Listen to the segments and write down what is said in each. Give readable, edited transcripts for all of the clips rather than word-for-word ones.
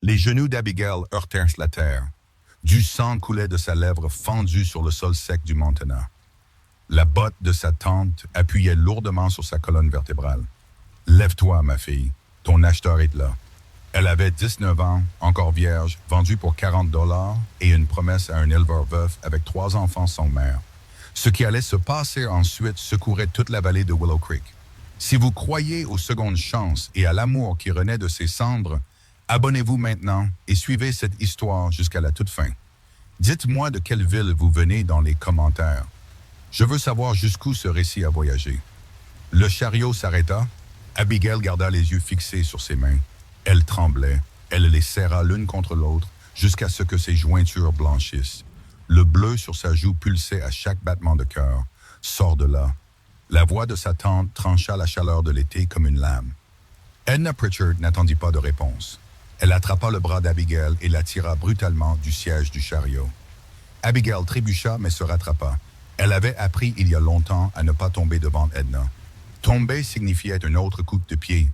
Les genoux d'Abigail heurtèrent la terre. Du sang coulait de sa lèvre fendue sur le sol sec du Montana. La botte de sa tante appuyait lourdement sur sa colonne vertébrale. « Lève-toi, ma fille. Ton acheteur est là. » Elle avait 19 ans, encore vierge, vendue pour 40$ et une promesse à un éleveur veuf avec 3 enfants sans mère. Ce qui allait se passer ensuite secourait toute la vallée de Willow Creek. Si vous croyez aux secondes chances et à l'amour qui renaît de ses cendres, abonnez-vous maintenant et suivez cette histoire jusqu'à la toute fin. Dites-moi de quelle ville vous venez dans les commentaires. Je veux savoir jusqu'où ce récit a voyagé. Le chariot s'arrêta. Abigail garda les yeux fixés sur ses mains. Elle tremblait. Elle les serra l'une contre l'autre jusqu'à ce que ses jointures blanchissent. Le bleu sur sa joue pulsait à chaque battement de cœur. « Sors de là. » La voix de sa tante trancha la chaleur de l'été comme une lame. Edna Pritchard n'attendit pas de réponse. Elle attrapa le bras d'Abigail et la tira brutalement du siège du chariot. Abigail trébucha mais se rattrapa. Elle avait appris il y a longtemps à ne pas tomber devant Edna. Tomber signifiait un autre coup de pied,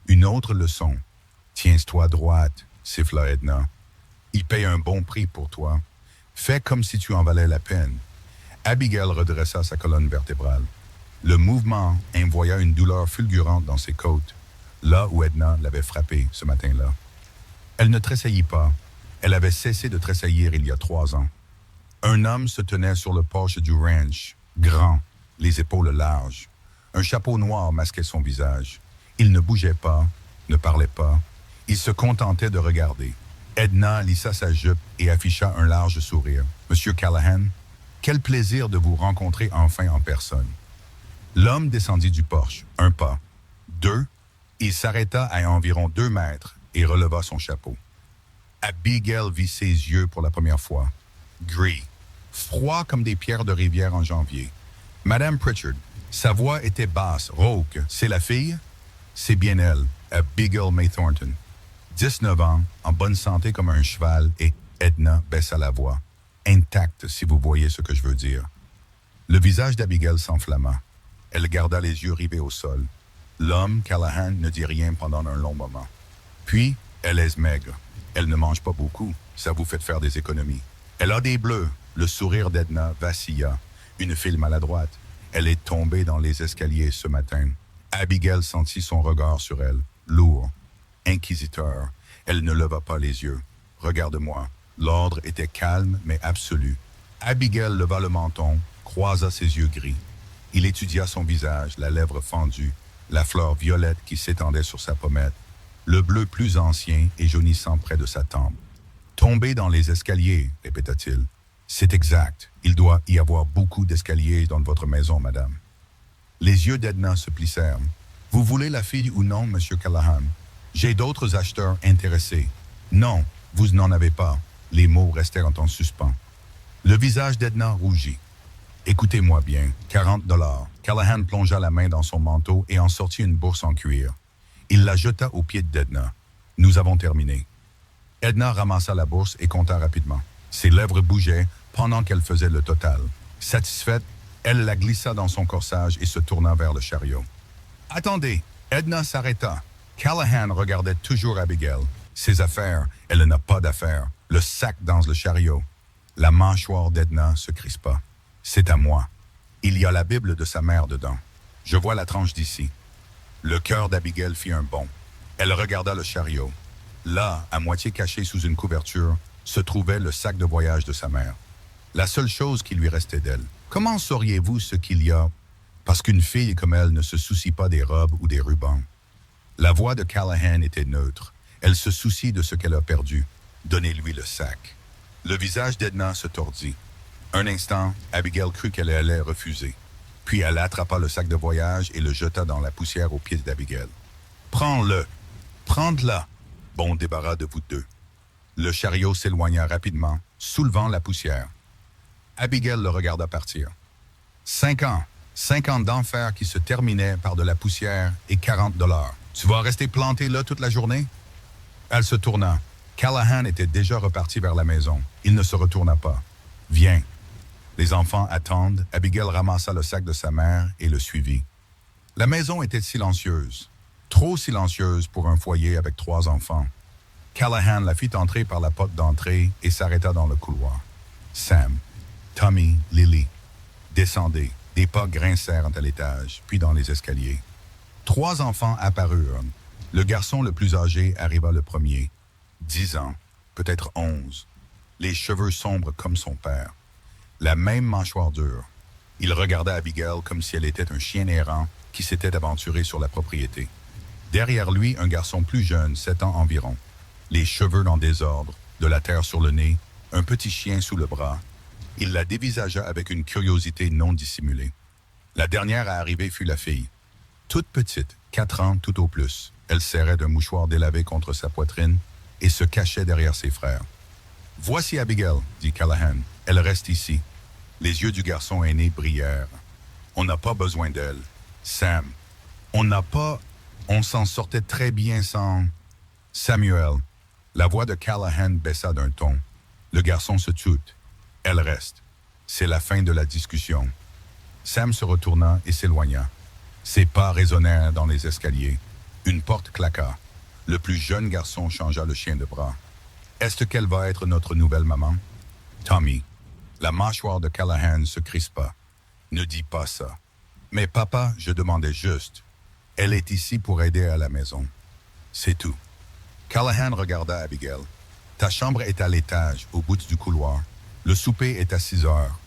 une autre leçon. « Tiens-toi droite », siffla Edna. « Il paye un bon prix pour toi. Fais comme si tu en valais la peine. » Abigail redressa sa colonne vertébrale. Le mouvement envoya une douleur fulgurante dans ses côtes, là où Edna l'avait frappée ce matin-là. Elle ne tressaillit pas. Elle avait cessé de tressaillir il y a 3 ans. Un homme se tenait sur le porche du ranch, grand, les épaules larges. Un chapeau noir masquait son visage. Il ne bougeait pas, ne parlait pas. Il se contentait de regarder. Edna lissa sa jupe et afficha un large sourire. « Monsieur Callahan, quel plaisir de vous rencontrer enfin en personne. » L'homme descendit du porche, 1 pas, 2, il s'arrêta à environ 2 mètres et releva son chapeau. Abigail vit ses yeux pour la première fois. Gris, froid comme des pierres de rivière en janvier. Madame Pritchard, sa voix était basse, rauque. « C'est la fille? » « C'est bien elle, Abigail May Thornton. » 19 ans, en bonne santé comme un cheval, et Edna baissa la voix. Intacte, si vous voyez ce que je veux dire. Le visage d'Abigail s'enflamma. Elle garda les yeux rivés au sol. L'homme, Callahan, ne dit rien pendant un long moment. Puis, elle est maigre. Elle ne mange pas beaucoup. Ça vous fait faire des économies. Elle a des bleus. Le sourire d'Edna vacilla. Une file maladroite. Elle est tombée dans les escaliers ce matin. Abigail sentit son regard sur elle, lourd, inquisiteur. Elle ne leva pas les yeux. « Regarde-moi. » L'ordre était calme mais absolu. Abigail leva le menton, croisa ses yeux gris. Il étudia son visage, la lèvre fendue, la fleur violette qui s'étendait sur sa pommette, le bleu plus ancien et jaunissant près de sa tempe. « Tomber dans les escaliers, répéta-t-il. C'est exact. Il doit y avoir beaucoup d'escaliers dans votre maison, madame. » Les yeux d'Edna se plissèrent. « Vous voulez la fille ou non, monsieur Callahan? J'ai d'autres acheteurs intéressés. »« Non, vous n'en avez pas. » Les mots restèrent en suspens. Le visage d'Edna rougit. « Écoutez-moi bien, 40$. » Callahan plongea la main dans son manteau et en sortit une bourse en cuir. Il la jeta aux pieds d'Edna. « Nous avons terminé. » Edna ramassa la bourse et compta rapidement. Ses lèvres bougeaient pendant qu'elle faisait le total. Satisfaite, elle la glissa dans son corsage et se tourna vers le chariot. « Attendez !» Edna s'arrêta. Callahan regardait toujours Abigail. Ses affaires, elle n'a pas d'affaires. Le sac dans le chariot. La mâchoire d'Edna se crispa. « C'est à moi. Il y a la Bible de sa mère dedans. Je vois la tranche d'ici. » Le cœur d'Abigail fit un bond. Elle regarda le chariot. Là, à moitié caché sous une couverture, se trouvait le sac de voyage de sa mère. La seule chose qui lui restait d'elle. Comment sauriez-vous ce qu'il y a? Parce qu'une fille comme elle ne se soucie pas des robes ou des rubans. La voix de Callahan était neutre. Elle se soucie de ce qu'elle a perdu. Donnez-lui le sac. Le visage d'Edna se tordit. Un instant, Abigail crut qu'elle allait refuser. Puis elle attrapa le sac de voyage et le jeta dans la poussière aux pieds d'Abigail. « Prends-le! Prends-la! Bon débarras de vous deux. » Le chariot s'éloigna rapidement, soulevant la poussière. Abigail le regarda partir. 5 ans. 5 ans d'enfer qui se terminaient par de la poussière et 40$. Tu vas rester planté là toute la journée? Elle se tourna. Callahan était déjà reparti vers la maison. Il ne se retourna pas. Viens. Les enfants attendent. Abigail ramassa le sac de sa mère et le suivit. La maison était silencieuse. Trop silencieuse pour un foyer avec 3 enfants. Callahan la fit entrer par la porte d'entrée et s'arrêta dans le couloir. Sam, Tommy, Lily, descendaient. Des pas grincèrent à l'étage, puis dans les escaliers. 3 enfants apparurent. Le garçon le plus âgé arriva le premier. 10 ans, peut-être 11. Les cheveux sombres comme son père. La même mâchoire dure. Il regarda Abigail comme si elle était un chien errant qui s'était aventuré sur la propriété. Derrière lui, un garçon plus jeune, 7 ans environ. Les cheveux en désordre, de la terre sur le nez, un petit chien sous le bras. Il la dévisagea avec une curiosité non dissimulée. La dernière à arriver fut la fille. Toute petite, 4 ans tout au plus. Elle serrait d'un mouchoir délavé contre sa poitrine et se cachait derrière ses frères. « Voici Abigail, » dit Callahan. « Elle reste ici. » Les yeux du garçon aîné brillèrent. « On n'a pas besoin d'elle. Sam, on s'en sortait très bien sans... » Samuel. La voix de Callahan baissa d'un ton. Le garçon se tut. « Elle reste. » C'est la fin de la discussion. Sam se retourna et s'éloigna. Ses pas résonnèrent dans les escaliers. Une porte claqua. Le plus jeune garçon changea le chien de bras. « Est-ce qu'elle va être notre nouvelle maman? » Tommy. La mâchoire de Callahan se crispa. « Ne dis pas ça. »« Mais papa, je demandais juste. Elle est ici pour aider à la maison. » C'est tout. Callahan regarda Abigail. « Ta chambre est à l'étage, au bout du couloir. Le souper est à 6 heures. »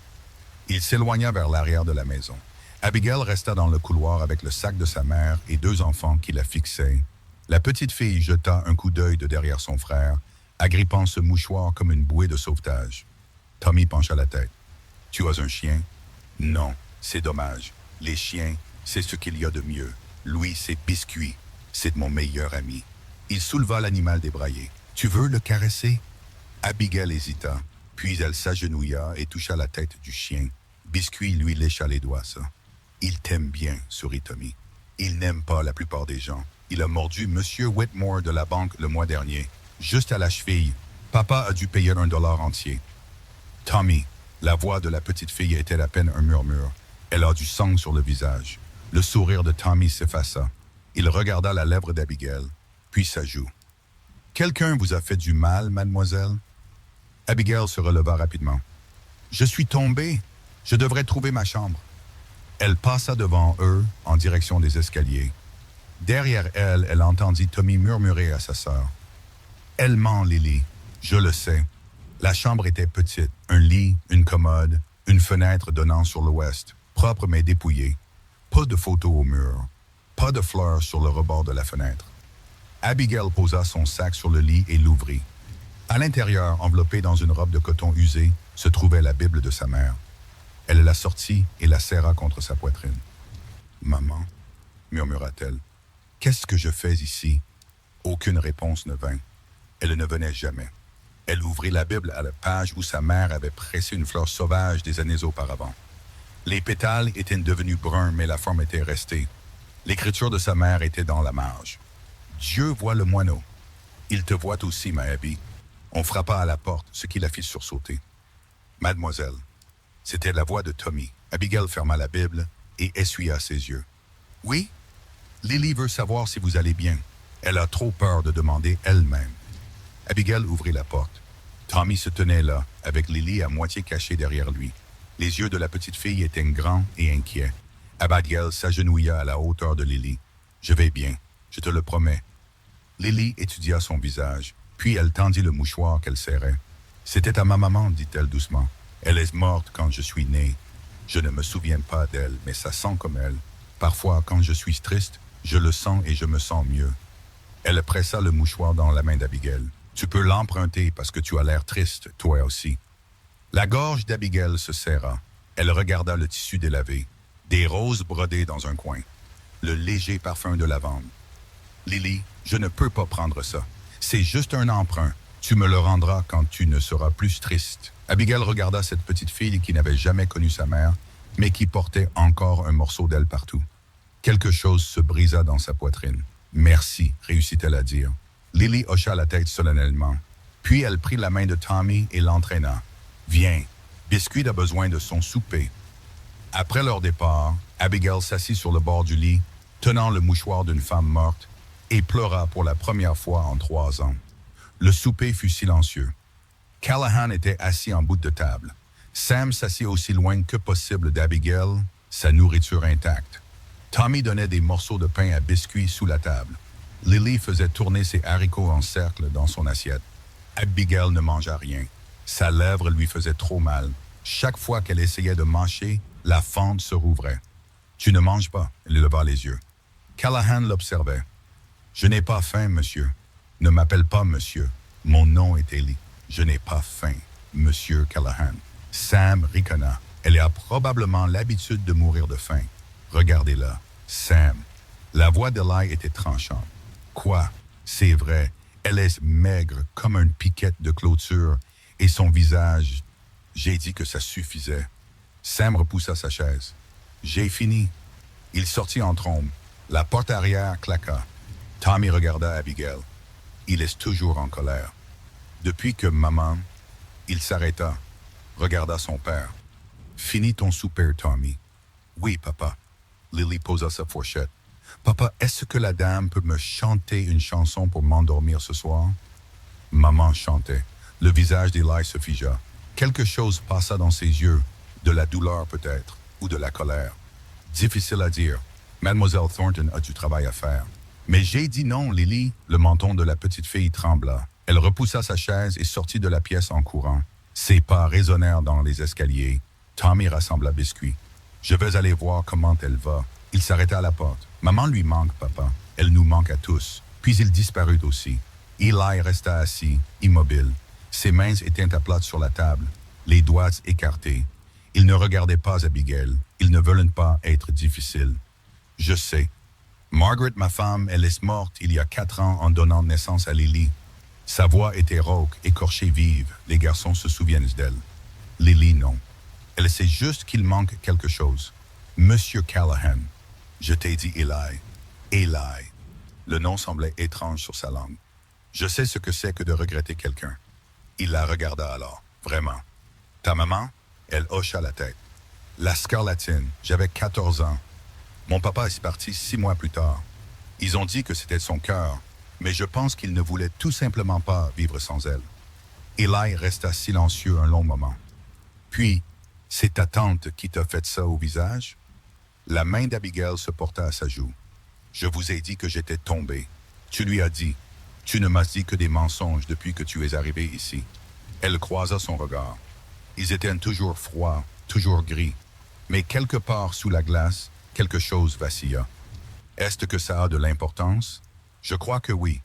Il s'éloigna vers l'arrière de la maison. Abigail resta dans le couloir avec le sac de sa mère et 2 enfants qui la fixaient. La petite fille jeta un coup d'œil de derrière son frère, agrippant ce mouchoir comme une bouée de sauvetage. Tommy pencha la tête. « Tu as un chien? »« Non, c'est dommage. Les chiens, c'est ce qu'il y a de mieux. Lui, c'est Biscuit. C'est mon meilleur ami. » Il souleva l'animal débraillé. « Tu veux le caresser? » Abigail hésita, puis elle s'agenouilla et toucha la tête du chien. Biscuit lui lécha les doigts, ça. « Il t'aime bien, » sourit Tommy. « Il n'aime pas la plupart des gens. Il a mordu Monsieur Whitmore de la banque le mois dernier. Juste à la cheville. Papa a dû payer $1 entier. » Tommy, la voix de la petite fille était à peine un murmure. Elle a du sang sur le visage. Le sourire de Tommy s'effaça. Il regarda la lèvre d'Abigail, puis sa joue. « Quelqu'un vous a fait du mal, mademoiselle? » Abigail se releva rapidement. « Je suis tombée. Je devrais trouver ma chambre. » Elle passa devant eux, en direction des escaliers. Derrière elle, elle entendit Tommy murmurer à sa sœur. « Elle ment, Lily. Je le sais. La chambre était petite. Un lit, une commode, une fenêtre donnant sur l'ouest, propre mais dépouillée. Pas de photos au mur. Pas de fleurs sur le rebord de la fenêtre. » Abigail posa son sac sur le lit et l'ouvrit. À l'intérieur, enveloppée dans une robe de coton usée, se trouvait la Bible de sa mère. Elle la sortit et la serra contre sa poitrine. « Maman, » murmura-t-elle, « qu'est-ce que je fais ici? » Aucune réponse ne vint. Elle ne venait jamais. Elle ouvrit la Bible à la page où sa mère avait pressé une fleur sauvage des années auparavant. Les pétales étaient devenus bruns, mais la forme était restée. L'écriture de sa mère était dans la marge. « Dieu voit le moineau. Il te voit aussi, ma Abby. » On frappa à la porte, ce qui la fit sursauter. « Mademoiselle. » C'était la voix de Tommy. Abigail ferma la Bible et essuya ses yeux. « Oui? Lily veut savoir si vous allez bien. Elle a trop peur de demander elle-même. » Abigail ouvrit la porte. Tommy se tenait là, avec Lily à moitié cachée derrière lui. Les yeux de la petite fille étaient grands et inquiets. Abigail s'agenouilla à la hauteur de Lily. « Je vais bien, je te le promets. » Lily étudia son visage, puis elle tendit le mouchoir qu'elle serrait. « C'était à ma maman, dit-elle doucement. Elle est morte quand je suis né. Je ne me souviens pas d'elle, mais ça sent comme elle. Parfois, quand je suis triste, je le sens et je me sens mieux. » Elle pressa le mouchoir dans la main d'Abigail. « Tu peux l'emprunter parce que tu as l'air triste, toi aussi. » La gorge d'Abigail se serra. Elle regarda le tissu délavé. Des roses brodées dans un coin. Le léger parfum de lavande. « Lily, je ne peux pas prendre ça. C'est juste un emprunt. Tu me le rendras quand tu ne seras plus triste. » Abigail regarda cette petite fille qui n'avait jamais connu sa mère, mais qui portait encore un morceau d'elle partout. Quelque chose se brisa dans sa poitrine. « Merci », réussit-elle à dire. Lily hocha la tête solennellement. Puis elle prit la main de Tommy et l'entraîna. « Viens, Biscuit a besoin de son souper. » Après leur départ, Abigail s'assit sur le bord du lit, tenant le mouchoir d'une femme morte, et pleura pour la première fois en 3 ans. Le souper fut silencieux. Callahan était assis en bout de table. Sam s'assit aussi loin que possible d'Abigail, sa nourriture intacte. Tommy donnait des morceaux de pain à biscuits sous la table. Lily faisait tourner ses haricots en cercle dans son assiette. Abigail ne mangea rien. Sa lèvre lui faisait trop mal. Chaque fois qu'elle essayait de mâcher, la fente se rouvrait. « Tu ne manges pas », elle leva les yeux. Callahan l'observait. « Je n'ai pas faim, monsieur. Ne m'appelle pas monsieur. Mon nom est Ellie. Je n'ai pas faim, monsieur Callahan. » Sam riconna. Elle a probablement l'habitude de mourir de faim. Regardez-la, Sam. La voix d'Eli était tranchante. Quoi? C'est vrai, elle est maigre comme une piquette de clôture et son visage... J'ai dit que ça suffisait. Sam repoussa sa chaise. J'ai fini. Il sortit en trombe. La porte arrière claqua. Tommy regarda Abigail. Il est toujours en colère. Depuis que maman... Il s'arrêta, regarda son père. Finis ton souper, Tommy. Oui, papa. Lily posa sa fourchette. Papa, est-ce que la dame peut me chanter une chanson pour m'endormir ce soir? Maman chantait. Le visage d'Eli se figea. Quelque chose passa dans ses yeux, de la douleur peut-être, ou de la colère. Difficile à dire. Mademoiselle Thornton a du travail à faire. Mais j'ai dit non, Lily. Le menton de la petite fille trembla. Elle repoussa sa chaise et sortit de la pièce en courant. Ses pas résonnèrent dans les escaliers. Tommy rassembla biscuits. Je vais aller voir comment elle va. Il s'arrêta à la porte. Maman lui manque, papa. Elle nous manque à tous. Puis il disparut aussi. Eli resta assis, immobile. Ses mains étaient à plat sur la table, les doigts écartés. Il ne regardait pas Abigail. Ils ne veulent pas être difficiles. Je sais. Margaret, ma femme, elle est morte il y a 4 ans en donnant naissance à Lily. Sa voix était rauque, écorchée vive. Les garçons se souviennent d'elle. Lily, non. Elle sait juste qu'il manque quelque chose. Monsieur Callahan. Je t'ai dit Eli. Eli. Le nom semblait étrange sur sa langue. Je sais ce que c'est que de regretter quelqu'un. Il la regarda alors. Vraiment. Ta maman? Elle hocha la tête. La scarlatine. J'avais 14 ans. Mon papa est parti 6 mois plus tard. Ils ont dit que c'était son cœur, mais je pense qu'il ne voulait tout simplement pas vivre sans elle. Eli resta silencieux un long moment. Puis, c'est ta tante qui t'a fait ça au visage? La main d'Abigail se porta à sa joue. Je vous ai dit que j'étais tombé. Tu lui as dit. Tu ne m'as dit que des mensonges depuis que tu es arrivé ici. Elle croisa son regard. Ils étaient toujours froids, toujours gris. Mais quelque part sous la glace, quelque chose vacilla. Est-ce que ça a de l'importance? Je crois que oui.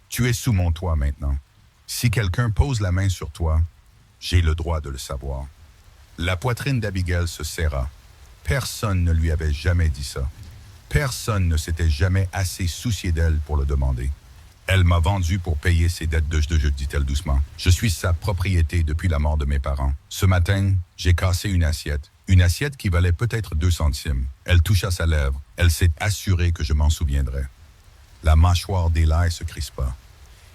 Tu es sous mon toit maintenant. Si quelqu'un pose la main sur toi, j'ai le droit de le savoir. La poitrine d'Abigail se serra. Personne ne lui avait jamais dit ça. Personne ne s'était jamais assez soucié d'elle pour le demander. Elle m'a vendu pour payer ses dettes de jeu, dit-elle doucement. Je suis sa propriété depuis la mort de mes parents. Ce matin, j'ai cassé une assiette qui valait peut-être 2 centimes. Elle toucha sa lèvre. Elle s'est assurée que je m'en souviendrais. La mâchoire d'Eli se crispa.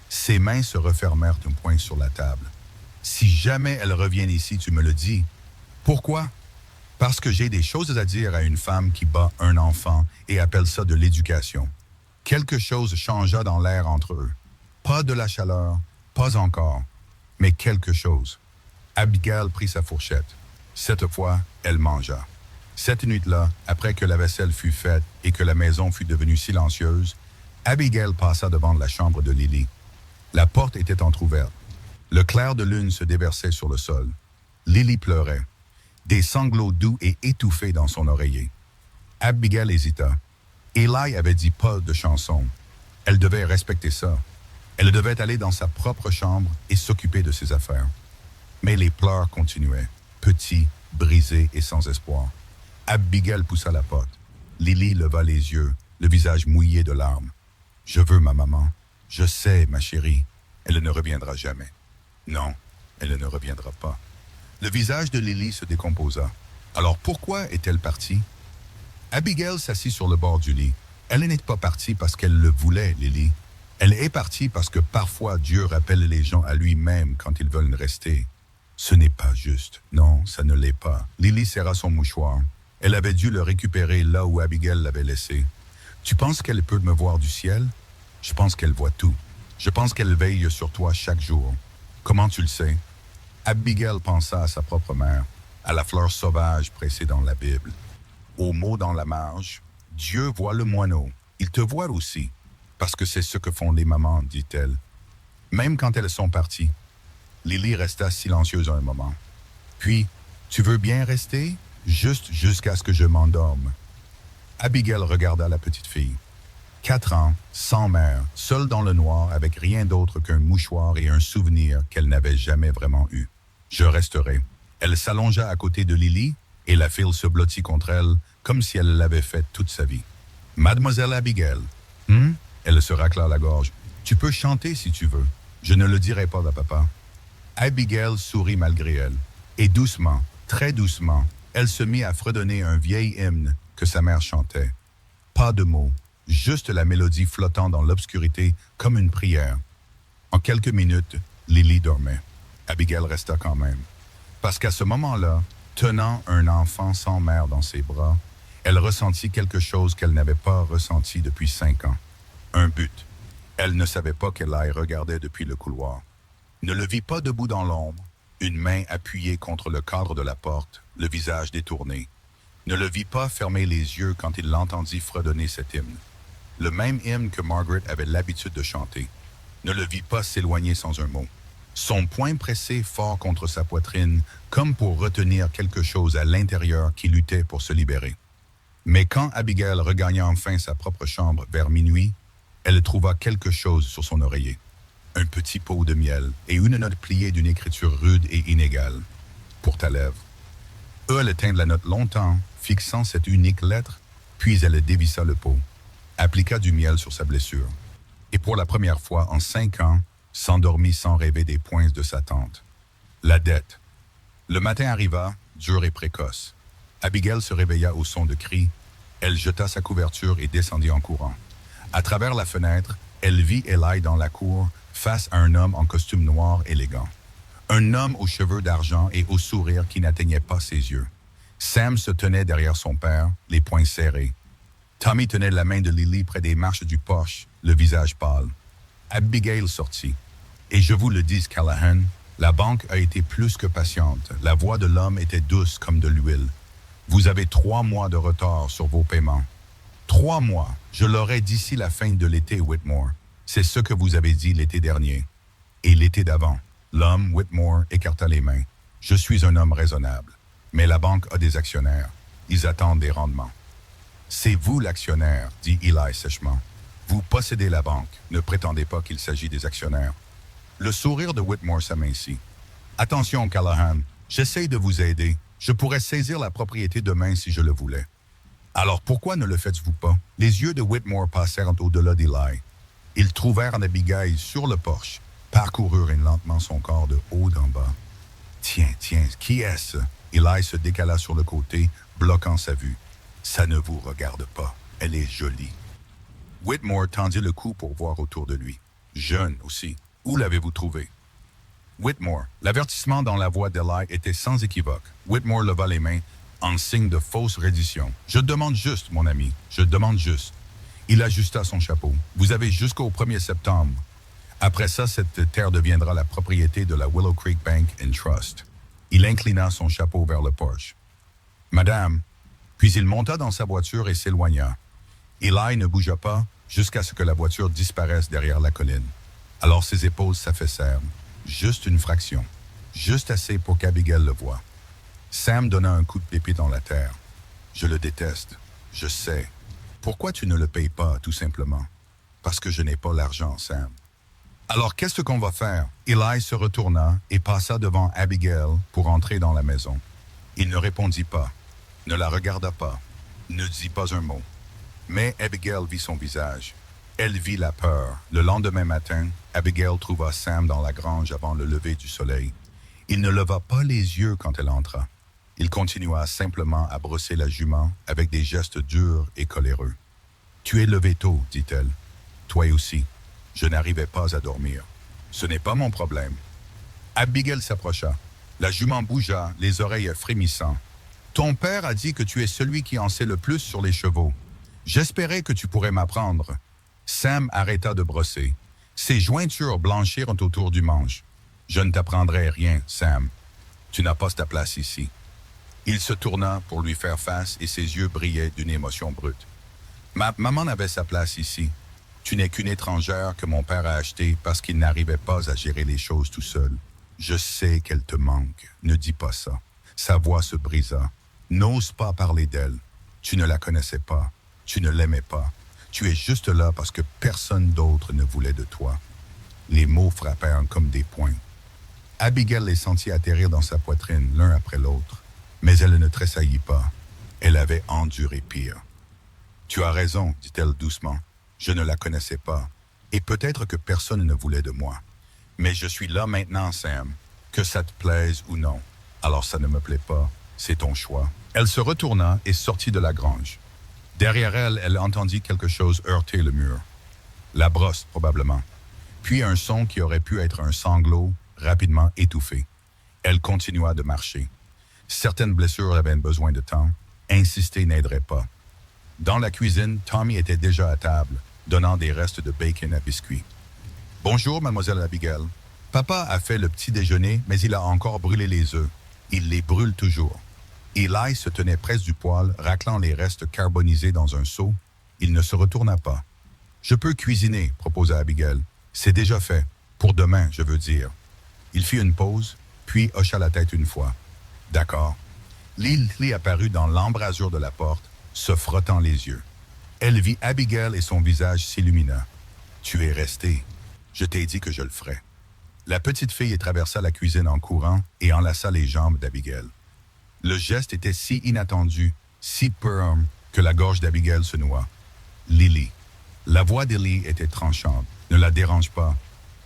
Ses mains se refermèrent un point sur la table. Si jamais elle revient ici, tu me le dis. Pourquoi? Parce que j'ai des choses à dire à une femme qui bat un enfant et appelle ça de l'éducation. Quelque chose changea dans l'air entre eux. Pas de la chaleur, pas encore, mais quelque chose. Abigail prit sa fourchette. Cette fois, elle mangea. Cette nuit-là, après que la vaisselle fut faite et que la maison fut devenue silencieuse, Abigail passa devant la chambre de Lily. La porte était entr'ouverte. Le clair de lune se déversait sur le sol. Lily pleurait. Des sanglots doux et étouffés dans son oreiller. Abigail hésita. Eli avait dit pas de chanson. Elle devait respecter ça. Elle devait aller dans sa propre chambre et s'occuper de ses affaires. Mais les pleurs continuaient, petits, brisés et sans espoir. Abigail poussa la porte. Lily leva les yeux, le visage mouillé de larmes. « Je veux ma maman. Je sais, ma chérie. Elle ne reviendra jamais. » Non, elle ne reviendra pas. Le visage de Lily se décomposa. Alors pourquoi est-elle partie? Abigail s'assit sur le bord du lit. Elle n'est pas partie parce qu'elle le voulait, Lily. Elle est partie parce que parfois Dieu rappelle les gens à lui-même quand ils veulent rester. Ce n'est pas juste. Non, ça ne l'est pas. Lily serra son mouchoir. Elle avait dû le récupérer là où Abigail l'avait laissé. Tu penses qu'elle peut me voir du ciel? Je pense qu'elle voit tout. Je pense qu'elle veille sur toi chaque jour. Comment tu le sais? Abigail pensa à sa propre mère, à la fleur sauvage pressée dans la Bible, au mot dans la marge. Dieu voit le moineau. Il te voit aussi, parce que c'est ce que font les mamans, dit-elle. Même quand elles sont parties, Lily resta silencieuse un moment. Puis, tu veux bien rester? Juste jusqu'à ce que je m'endorme. Abigail regarda la petite fille. 4 ans, sans mère, seule dans le noir, avec rien d'autre qu'un mouchoir et un souvenir qu'elle n'avait jamais vraiment eu. Je resterai. Elle s'allongea à côté de Lily et la file se blottit contre elle comme si elle l'avait fait toute sa vie. Mademoiselle Abigail, elle se racla la gorge. Tu peux chanter si tu veux. Je ne le dirai pas à papa. Abigail sourit malgré elle. Et doucement, très doucement, elle se mit à fredonner un vieil hymne que sa mère chantait. Pas de mots, juste la mélodie flottant dans l'obscurité comme une prière. En quelques minutes, Lily dormait. Abigail resta quand même. Parce qu'à ce moment-là, tenant un enfant sans mère dans ses bras, elle ressentit quelque chose qu'elle n'avait pas ressenti depuis 5 ans. Un but. Elle ne savait pas qu'Eli regardait depuis le couloir. Ne le vit pas debout dans l'ombre, une main appuyée contre le cadre de la porte, le visage détourné. Ne le vit pas fermer les yeux quand il l'entendit fredonner cet hymne. Le même hymne que Margaret avait l'habitude de chanter. Ne le vit pas s'éloigner sans un mot. Son poing pressé fort contre sa poitrine, comme pour retenir quelque chose à l'intérieur qui luttait pour se libérer. Mais quand Abigail regagna enfin sa propre chambre vers minuit, elle trouva quelque chose sur son oreiller. Un petit pot de miel et une note pliée d'une écriture rude et inégale. Pour ta lèvre. Elle tint la note longtemps, fixant cette unique lettre, puis elle dévissa le pot, appliqua du miel sur sa blessure, et pour la première fois en 5 ans, s'endormit sans rêver des points de sa tante. La dette. Le matin arriva, dur et précoce. Abigail se réveilla au son de cris. Elle jeta sa couverture et descendit en courant. À travers la fenêtre, elle vit Eli dans la cour, face à un homme en costume noir élégant. Un homme aux cheveux d'argent et au sourire qui n'atteignait pas ses yeux. Sam se tenait derrière son père, les poings serrés. Tommy tenait la main de Lily près des marches du porche, le visage pâle. Abigail sortit. Et je vous le dis, Callahan, la banque a été plus que patiente. La voix de l'homme était douce comme de l'huile. Vous avez 3 mois de retard sur vos paiements. 3 mois, je l'aurai d'ici la fin de l'été, Whitmore. C'est ce que vous avez dit l'été dernier. Et l'été d'avant. L'homme, Whitmore, écarta les mains. Je suis un homme raisonnable. Mais la banque a des actionnaires. Ils attendent des rendements. C'est vous l'actionnaire, dit Eli sèchement. Vous possédez la banque. Ne prétendez pas qu'il s'agit des actionnaires. Le sourire de Whitmore s'amincit. Attention, Callahan. J'essaie de vous aider. Je pourrais saisir la propriété demain si je le voulais. Alors pourquoi ne le faites-vous pas? Les yeux de Whitmore passèrent au-delà d'Eli. Ils trouvèrent Abigail sur le porche, parcoururent lentement son corps de haut en bas. Tiens, qui est-ce? Eli se décala sur le côté, bloquant sa vue. Ça ne vous regarde pas. Elle est jolie. Whitmore tendit le cou pour voir autour de lui. Jeune aussi. Où l'avez-vous trouvé? Whitmore. L'avertissement dans la voix d'Eli était sans équivoque. Whitmore leva les mains en signe de fausse reddition. Je demande juste, mon ami. Je demande juste. Il ajusta son chapeau. Vous avez jusqu'au 1er septembre. Après ça, cette terre deviendra la propriété de la Willow Creek Bank and Trust. Il inclina son chapeau vers le porche. Madame. Puis il monta dans sa voiture et s'éloigna. Eli ne bougea pas jusqu'à ce que la voiture disparaisse derrière la colline. Alors ses épaules s'affaissèrent. Juste une fraction. Juste assez pour qu'Abigail le voie. Sam donna un coup de pied dans la terre. Je le déteste. Je sais. Pourquoi tu ne le payes pas, tout simplement? Parce que je n'ai pas l'argent, Sam. Alors, qu'est-ce qu'on va faire? Eli se retourna et passa devant Abigail pour entrer dans la maison. Il ne répondit pas, ne la regarda pas, ne dit pas un mot. Mais Abigail vit son visage. Elle vit la peur. Le lendemain matin, Abigail trouva Sam dans la grange avant le lever du soleil. Il ne leva pas les yeux quand elle entra. Il continua simplement à brosser la jument avec des gestes durs et coléreux. « Tu es levé tôt, dit-elle. Toi aussi. Je n'arrivais pas à dormir. Ce n'est pas mon problème. » Abigail s'approcha. La jument bougea, les oreilles frémissant. « Ton père a dit que tu es celui qui en sait le plus sur les chevaux. J'espérais que tu pourrais m'apprendre. » Sam arrêta de brosser. Ses jointures blanchirent autour du manche. Je ne t'apprendrai rien, Sam. Tu n'as pas ta place ici. Il se tourna pour lui faire face et ses yeux brillaient d'une émotion brute. Ma maman n'avait sa place ici. Tu n'es qu'une étrangère que mon père a achetée parce qu'il n'arrivait pas à gérer les choses tout seul. Je sais qu'elle te manque. Ne dis pas ça. Sa voix se brisa. N'ose pas parler d'elle. Tu ne la connaissais pas. Tu ne l'aimais pas. Tu es juste là parce que personne d'autre ne voulait de toi. Les mots frappèrent comme des poings. Abigail les sentit atterrir dans sa poitrine l'un après l'autre, mais elle ne tressaillit pas. Elle avait enduré pire. Tu as raison, dit-elle doucement. Je ne la connaissais pas, et peut-être que personne ne voulait de moi. Mais je suis là maintenant, Sam, que ça te plaise ou non. Alors ça ne me plaît pas, c'est ton choix. Elle se retourna et sortit de la grange. Derrière elle, elle entendit quelque chose heurter le mur. La brosse, probablement. Puis un son qui aurait pu être un sanglot, rapidement étouffé. Elle continua de marcher. Certaines blessures avaient besoin de temps. Insister n'aiderait pas. Dans la cuisine, Tommy était déjà à table, donnant des restes de bacon à biscuits. « Bonjour, mademoiselle Abigail. Papa a fait le petit déjeuner, mais il a encore brûlé les œufs. Il les brûle toujours. » Eli se tenait près du poêle, raclant les restes carbonisés dans un seau. Il ne se retourna pas. « Je peux cuisiner, » proposa Abigail. « C'est déjà fait. Pour demain, je veux dire. » Il fit une pause, puis hocha la tête une fois. « D'accord. » Lily apparut dans l'embrasure de la porte, se frottant les yeux. Elle vit Abigail et son visage s'illumina. « Tu es resté. Je t'ai dit que je le ferais. » La petite fille traversa la cuisine en courant et enlaça les jambes d'Abigail. Le geste était si inattendu, si firme, que la gorge d'Abigail se noua. « Lily. » La voix d'Ellie était tranchante. « Ne la dérange pas. »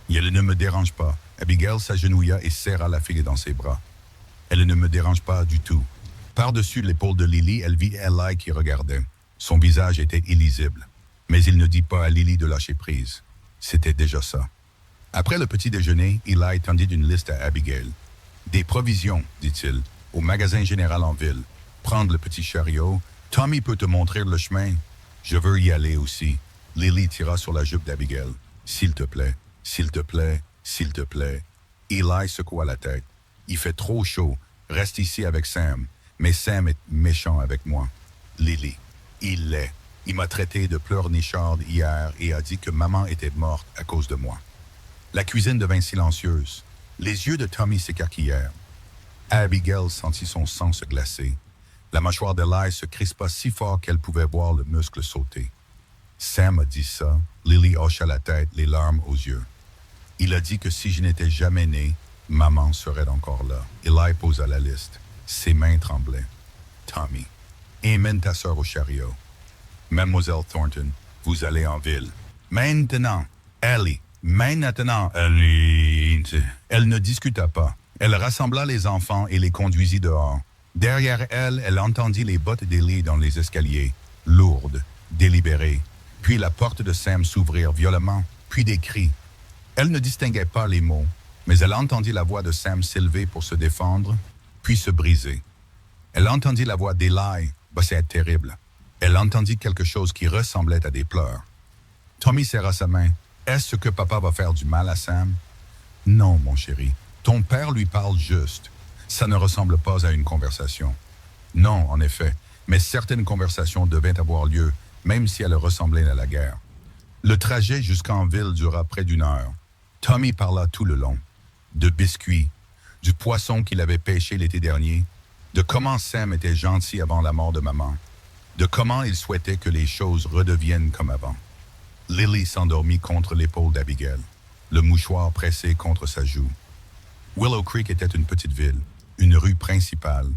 « Elle ne me dérange pas. » Abigail s'agenouilla et serra la fille dans ses bras. « Elle ne me dérange pas du tout. » Par-dessus l'épaule de Lily, elle vit Eli qui regardait. Son visage était illisible. Mais il ne dit pas à Lily de lâcher prise. C'était déjà ça. Après le petit déjeuner, Eli tendit une liste à Abigail. « Des provisions, dit-il, au magasin général en ville. Prendre le petit chariot. Tommy peut te montrer le chemin. Je veux y aller aussi. » Lily tira sur la jupe d'Abigail. « S'il te plaît. S'il te plaît, s'il te plaît. » Eli secoua la tête. « Il fait trop chaud. Reste ici avec Sam. Mais Sam est méchant avec moi. » Lily. « Il l'est. Il m'a traité de pleurnicharde hier et a dit que maman était morte à cause de moi. » La cuisine devint silencieuse. Les yeux de Tommy s'écarquillèrent. Abigail sentit son sang se glacer. La mâchoire d'Eli se crispa si fort qu'elle pouvait voir le muscle sauter. « Sam a dit ça. » Lily hocha la tête, les larmes aux yeux. Il a dit que si je n'étais jamais né, maman serait encore là. Eli posa la liste. Ses mains tremblaient. Tommy. Emmène ta sœur au chariot. Mademoiselle Thornton, vous allez en ville. Maintenant. Ellie. Maintenant. Ellie. Elle ne discuta pas. Elle rassembla les enfants et les conduisit dehors. Derrière elle, elle entendit les bottes d'Ellie dans les escaliers, lourdes, délibérées. Puis la porte de Sam s'ouvrir violemment, puis des cris. Elle ne distinguait pas les mots, mais elle entendit la voix de Sam s'élever pour se défendre, puis se briser. Elle entendit la voix d'Eli, c'est terrible. Elle entendit quelque chose qui ressemblait à des pleurs. Tommy serra sa main. « Est-ce que papa va faire du mal à Sam? »« Non, mon chéri. Ton père lui parle juste. Ça ne ressemble pas à une conversation. »« Non, en effet, mais certaines conversations devaient avoir lieu, même si elles ressemblaient à la guerre. Le trajet jusqu'en ville dura près d'1 heure. Tommy parla tout le long. De biscuits, du poisson qu'il avait pêché l'été dernier, de comment Sam était gentil avant la mort de maman, de comment il souhaitait que les choses redeviennent comme avant. Lily s'endormit contre l'épaule d'Abigail, le mouchoir pressé contre sa joue. Willow Creek était une petite ville, une rue principale,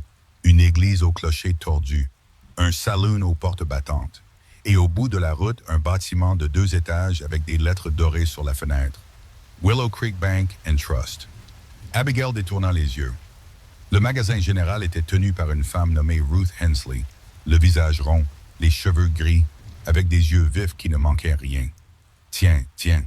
une église au clocher tordu, un saloon aux portes battantes, et au bout de la route, un bâtiment de 2 étages avec des lettres dorées sur la fenêtre. Willow Creek Bank and Trust. Abigail détourna les yeux. Le magasin général était tenu par une femme nommée Ruth Hensley, le visage rond, les cheveux gris, avec des yeux vifs qui ne manquaient rien. « Tiens, tiens. »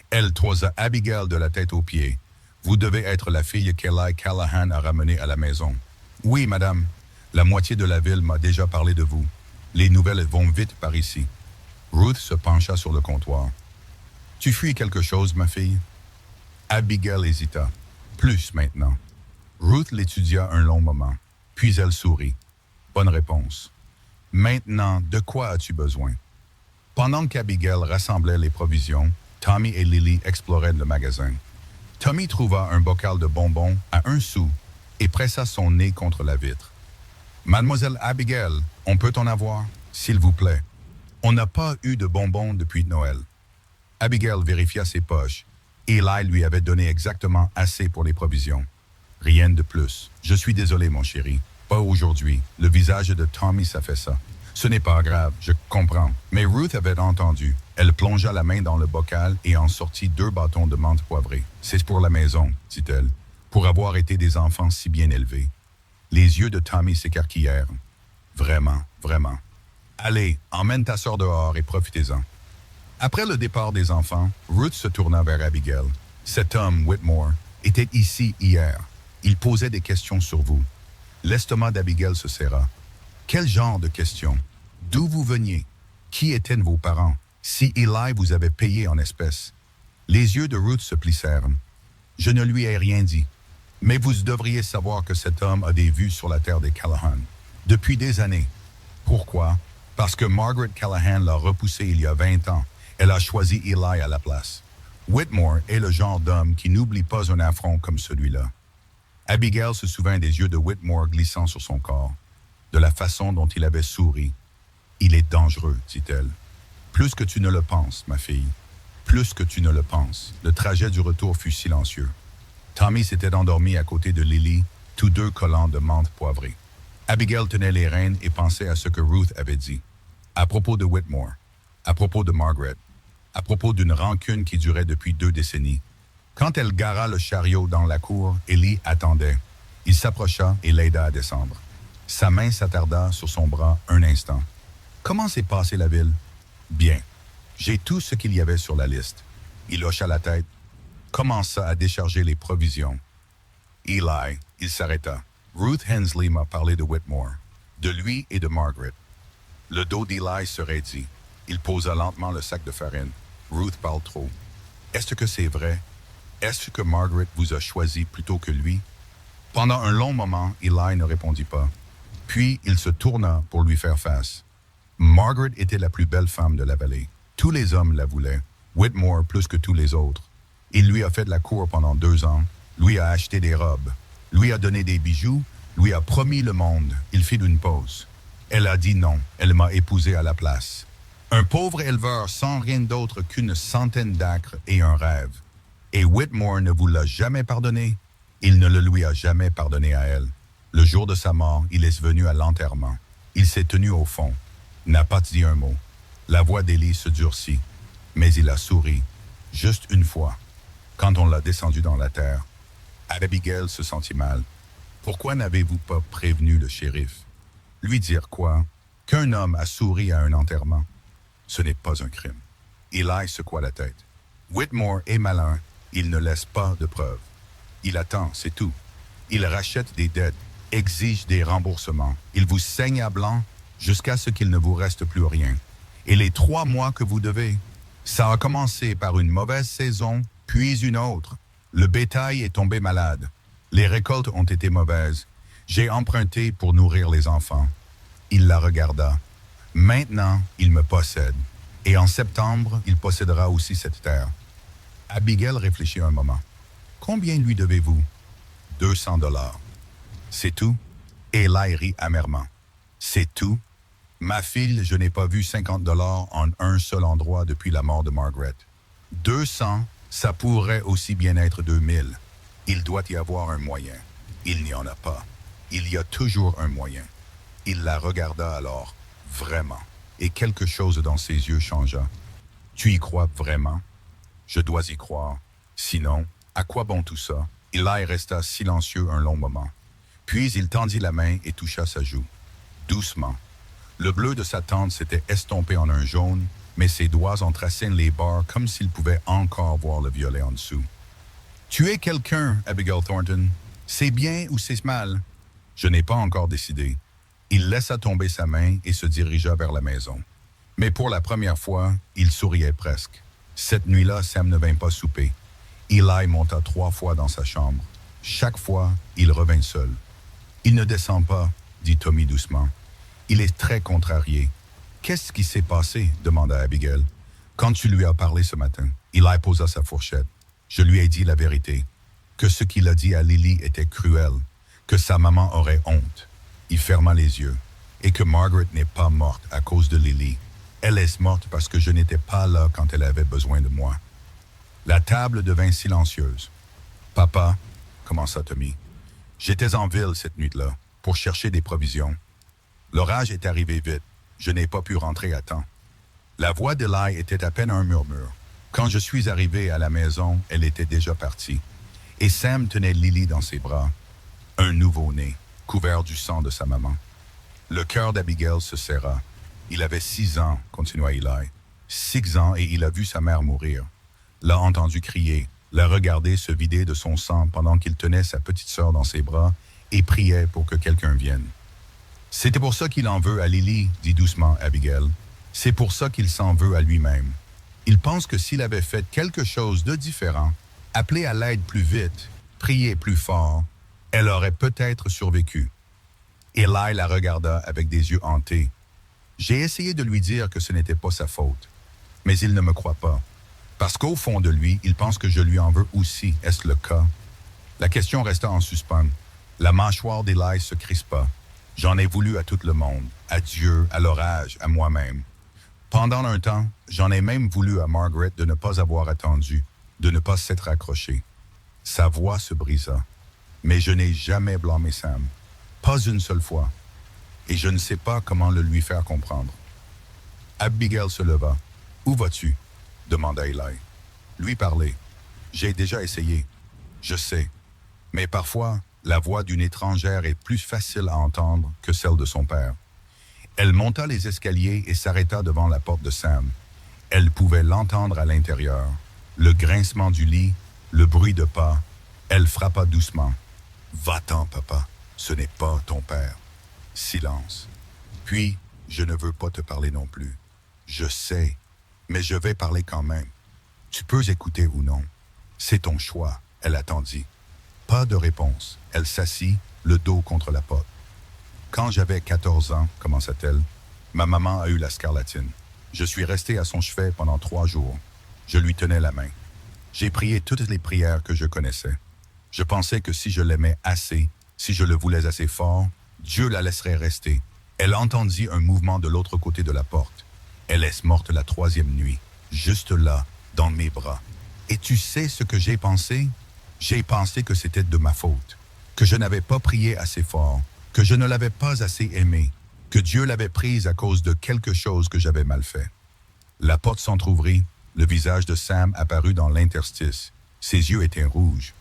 Elle toisa Abigail de la tête aux pieds. « Vous devez être la fille qu'Eli Callahan a ramenée à la maison. »« Oui, madame. La moitié de la ville m'a déjà parlé de vous. Les nouvelles vont vite par ici. » Ruth se pencha sur le comptoir. « Tu fuis quelque chose, ma fille? Abigail hésita. Plus maintenant. Ruth l'étudia un long moment, puis elle sourit. Bonne réponse. Maintenant, de quoi as-tu besoin? Pendant qu'Abigail rassemblait les provisions, Tommy et Lily exploraient le magasin. Tommy trouva un bocal de bonbons à 1 sou et pressa son nez contre la vitre. Mademoiselle Abigail, on peut en avoir, s'il vous plaît. On n'a pas eu de bonbons depuis Noël. Abigail vérifia ses poches. Eli lui avait donné exactement assez pour les provisions. Rien de plus. Je suis désolé, mon chéri. Pas aujourd'hui. Le visage de Tommy s'affaissa. Ce n'est pas grave, je comprends. Mais Ruth avait entendu. Elle plongea la main dans le bocal et en sortit 2 bâtons de menthe poivrée. C'est pour la maison, dit-elle, pour avoir été des enfants si bien élevés. Les yeux de Tommy s'écarquillèrent. Vraiment, vraiment. Allez, emmène ta sœur dehors et profitez-en. Après le départ des enfants, Ruth se tourna vers Abigail. Cet homme, Whitmore, était ici hier. Il posait des questions sur vous. L'estomac d'Abigail se serra. Quel genre de questions? D'où vous veniez? Qui étaient vos parents? Si Eli vous avait payé en espèces? Les yeux de Ruth se plissèrent. Je ne lui ai rien dit. Mais vous devriez savoir que cet homme a des vues sur la terre des Callahan. Depuis des années. Pourquoi? Parce que Margaret Callahan l'a repoussé il y a 20 ans. Elle a choisi Eli à la place. Whitmore est le genre d'homme qui n'oublie pas un affront comme celui-là. Abigail se souvint des yeux de Whitmore glissant sur son corps, de la façon dont il avait souri. Il est dangereux, dit-elle. Plus que tu ne le penses, ma fille. Plus que tu ne le penses. Le trajet du retour fut silencieux. Tommy s'était endormi à côté de Lily, tous deux collants de menthe poivrée. Abigail tenait les rênes et pensait à ce que Ruth avait dit. À propos de Whitmore, à propos de Margaret, à propos d'une rancune qui durait depuis 2 décennies. Quand elle gara le chariot dans la cour, Ellie attendait. Il s'approcha et l'aida à descendre. Sa main s'attarda sur son bras un instant. « Comment s'est passée la ville? »« Bien. J'ai tout ce qu'il y avait sur la liste. » Il hocha la tête, commença à décharger les provisions. Eli, il s'arrêta. Ruth Hensley m'a parlé de Whitmore, de lui et de Margaret. Le dos d'Eli se raidit. Il posa lentement le sac de farine. Ruth parle trop. Est-ce que c'est vrai? Est-ce que Margaret vous a choisi plutôt que lui? Pendant un long moment, Eli ne répondit pas. Puis il se tourna pour lui faire face. Margaret était la plus belle femme de la vallée. Tous les hommes la voulaient. Whitmore plus que tous les autres. Il lui a fait de la cour pendant 2 ans, lui a acheté des robes, lui a donné des bijoux, lui a promis le monde. Il fit une pause. Elle a dit non, elle m'a épousé à la place. Un pauvre éleveur sans rien d'autre qu'une centaine d'acres et un rêve. Et Whitmore ne vous l'a jamais pardonné. Il ne le lui a jamais pardonné à elle. Le jour de sa mort, il est venu à l'enterrement. Il s'est tenu au fond, n'a pas dit un mot. La voix d'Élie se durcit, mais il a souri, juste une fois, quand on l'a descendu dans la terre. Abigail se sentit mal. Pourquoi n'avez-vous pas prévenu le shérif? Lui dire quoi? Qu'un homme a souri à un enterrement? Ce n'est pas un crime. Eli secoua la tête. Whitmore est malin, il ne laisse pas de preuves. Il attend, c'est tout. Il rachète des dettes, exige des remboursements. Il vous saigne à blanc jusqu'à ce qu'il ne vous reste plus rien. Et les 3 mois que vous devez, ça a commencé par une mauvaise saison, puis une autre. Le bétail est tombé malade. Les récoltes ont été mauvaises. J'ai emprunté pour nourrir les enfants. Il la regarda. Maintenant, il me possède. Et en septembre, il possédera aussi cette terre. Abigail réfléchit un moment. Combien lui devez-vous? 200 $. C'est tout? Eli rit amèrement. C'est tout? Ma fille, je n'ai pas vu 50 $ en un seul endroit depuis la mort de Margaret. 200, ça pourrait aussi bien être 2000. Il doit y avoir un moyen. Il n'y en a pas. Il y a toujours un moyen. Il la regarda alors, vraiment, et quelque chose dans ses yeux changea. Tu y crois vraiment? Je dois y croire. Sinon, à quoi bon tout ça? Eli resta silencieux un long moment. Puis il tendit la main et toucha sa joue. Doucement. Le bleu de sa tente s'était estompé en un jaune, mais ses doigts en traçaient les barres comme s'il pouvait encore voir le violet en dessous. « Tu es quelqu'un, Abigail Thornton. C'est bien ou c'est mal? » Je n'ai pas encore décidé. Il laissa tomber sa main et se dirigea vers la maison. Mais pour la première fois, il souriait presque. Cette nuit-là, Sam ne vint pas souper. Eli monta 3 fois dans sa chambre. Chaque fois, il revint seul. Il ne descend pas, dit Tommy doucement. Il est très contrarié. Qu'est-ce qui s'est passé? Demanda Abigail. Quand tu lui as parlé ce matin, Eli posa sa fourchette. Je lui ai dit la vérité, que ce qu'il a dit à Lily était cruel, que sa maman aurait honte. Il ferma les yeux, et que Margaret n'est pas morte à cause de Lily. Elle est morte parce que je n'étais pas là quand elle avait besoin de moi. La table devint silencieuse. Papa, commença Tommy, j'étais en ville cette nuit-là pour chercher des provisions. L'orage est arrivé vite. Je n'ai pas pu rentrer à temps. La voix d'Eli était à peine un murmure. Quand je suis arrivé à la maison, elle était déjà partie. Et Sam tenait Lily dans ses bras, un nouveau-né, couvert du sang de sa maman. Le cœur d'Abigail se serra. Il avait 6 ans, continua Eli. 6 ans et il a vu sa mère mourir. L'a entendu crier, l'a regardé se vider de son sang pendant qu'il tenait sa petite sœur dans ses bras et priait pour que quelqu'un vienne. C'est pour ça qu'il en veut à Lily, dit doucement Abigail. C'est pour ça qu'il s'en veut à lui-même. Il pense que s'il avait fait quelque chose de différent, appelé à l'aide plus vite, prié plus fort, elle aurait peut-être survécu. Eli la regarda avec des yeux hantés. J'ai essayé de lui dire que ce n'était pas sa faute, mais il ne me croit pas. Parce qu'au fond de lui, il pense que je lui en veux aussi. Est-ce le cas? La question resta en suspens. La mâchoire d'Eli se crispa. J'en ai voulu à tout le monde, à Dieu, à l'orage, à moi-même. Pendant un temps, j'en ai même voulu à Margaret de ne pas avoir attendu, de ne pas s'être accrochée. Sa voix se brisa. Mais je n'ai jamais blâmé Sam. Pas une seule fois. Et je ne sais pas comment le lui faire comprendre. Abigail se leva. « Où vas-tu? » demanda Eli. « Lui parler. J'ai déjà essayé. Je sais. Mais parfois, la voix d'une étrangère est plus facile à entendre que celle de son père. » Elle monta les escaliers et s'arrêta devant la porte de Sam. Elle pouvait l'entendre à l'intérieur. Le grincement du lit, le bruit de pas. Elle frappa doucement. « Va-t'en, papa. Ce n'est pas ton père. » Silence. Puis, je ne veux pas te parler non plus. Je sais, mais je vais parler quand même. Tu peux écouter ou non. C'est ton choix, elle attendit. Pas de réponse. Elle s'assit, le dos contre la porte. Quand j'avais 14 ans, commença-t-elle, ma maman a eu la scarlatine. Je suis resté à son chevet pendant 3 jours. Je lui tenais la main. J'ai prié toutes les prières que je connaissais. Je pensais que si je l'aimais assez, si je le voulais assez fort, Dieu la laisserait rester. Elle entendit un mouvement de l'autre côté de la porte. Elle est morte la 3e nuit, juste là, dans mes bras. Et tu sais ce que j'ai pensé? J'ai pensé que c'était de ma faute, que je n'avais pas prié assez fort, que je ne l'avais pas assez aimée, que Dieu l'avait prise à cause de quelque chose que j'avais mal fait. La porte s'entr'ouvrit, le visage de Sam apparut dans l'interstice. Ses yeux étaient rouges.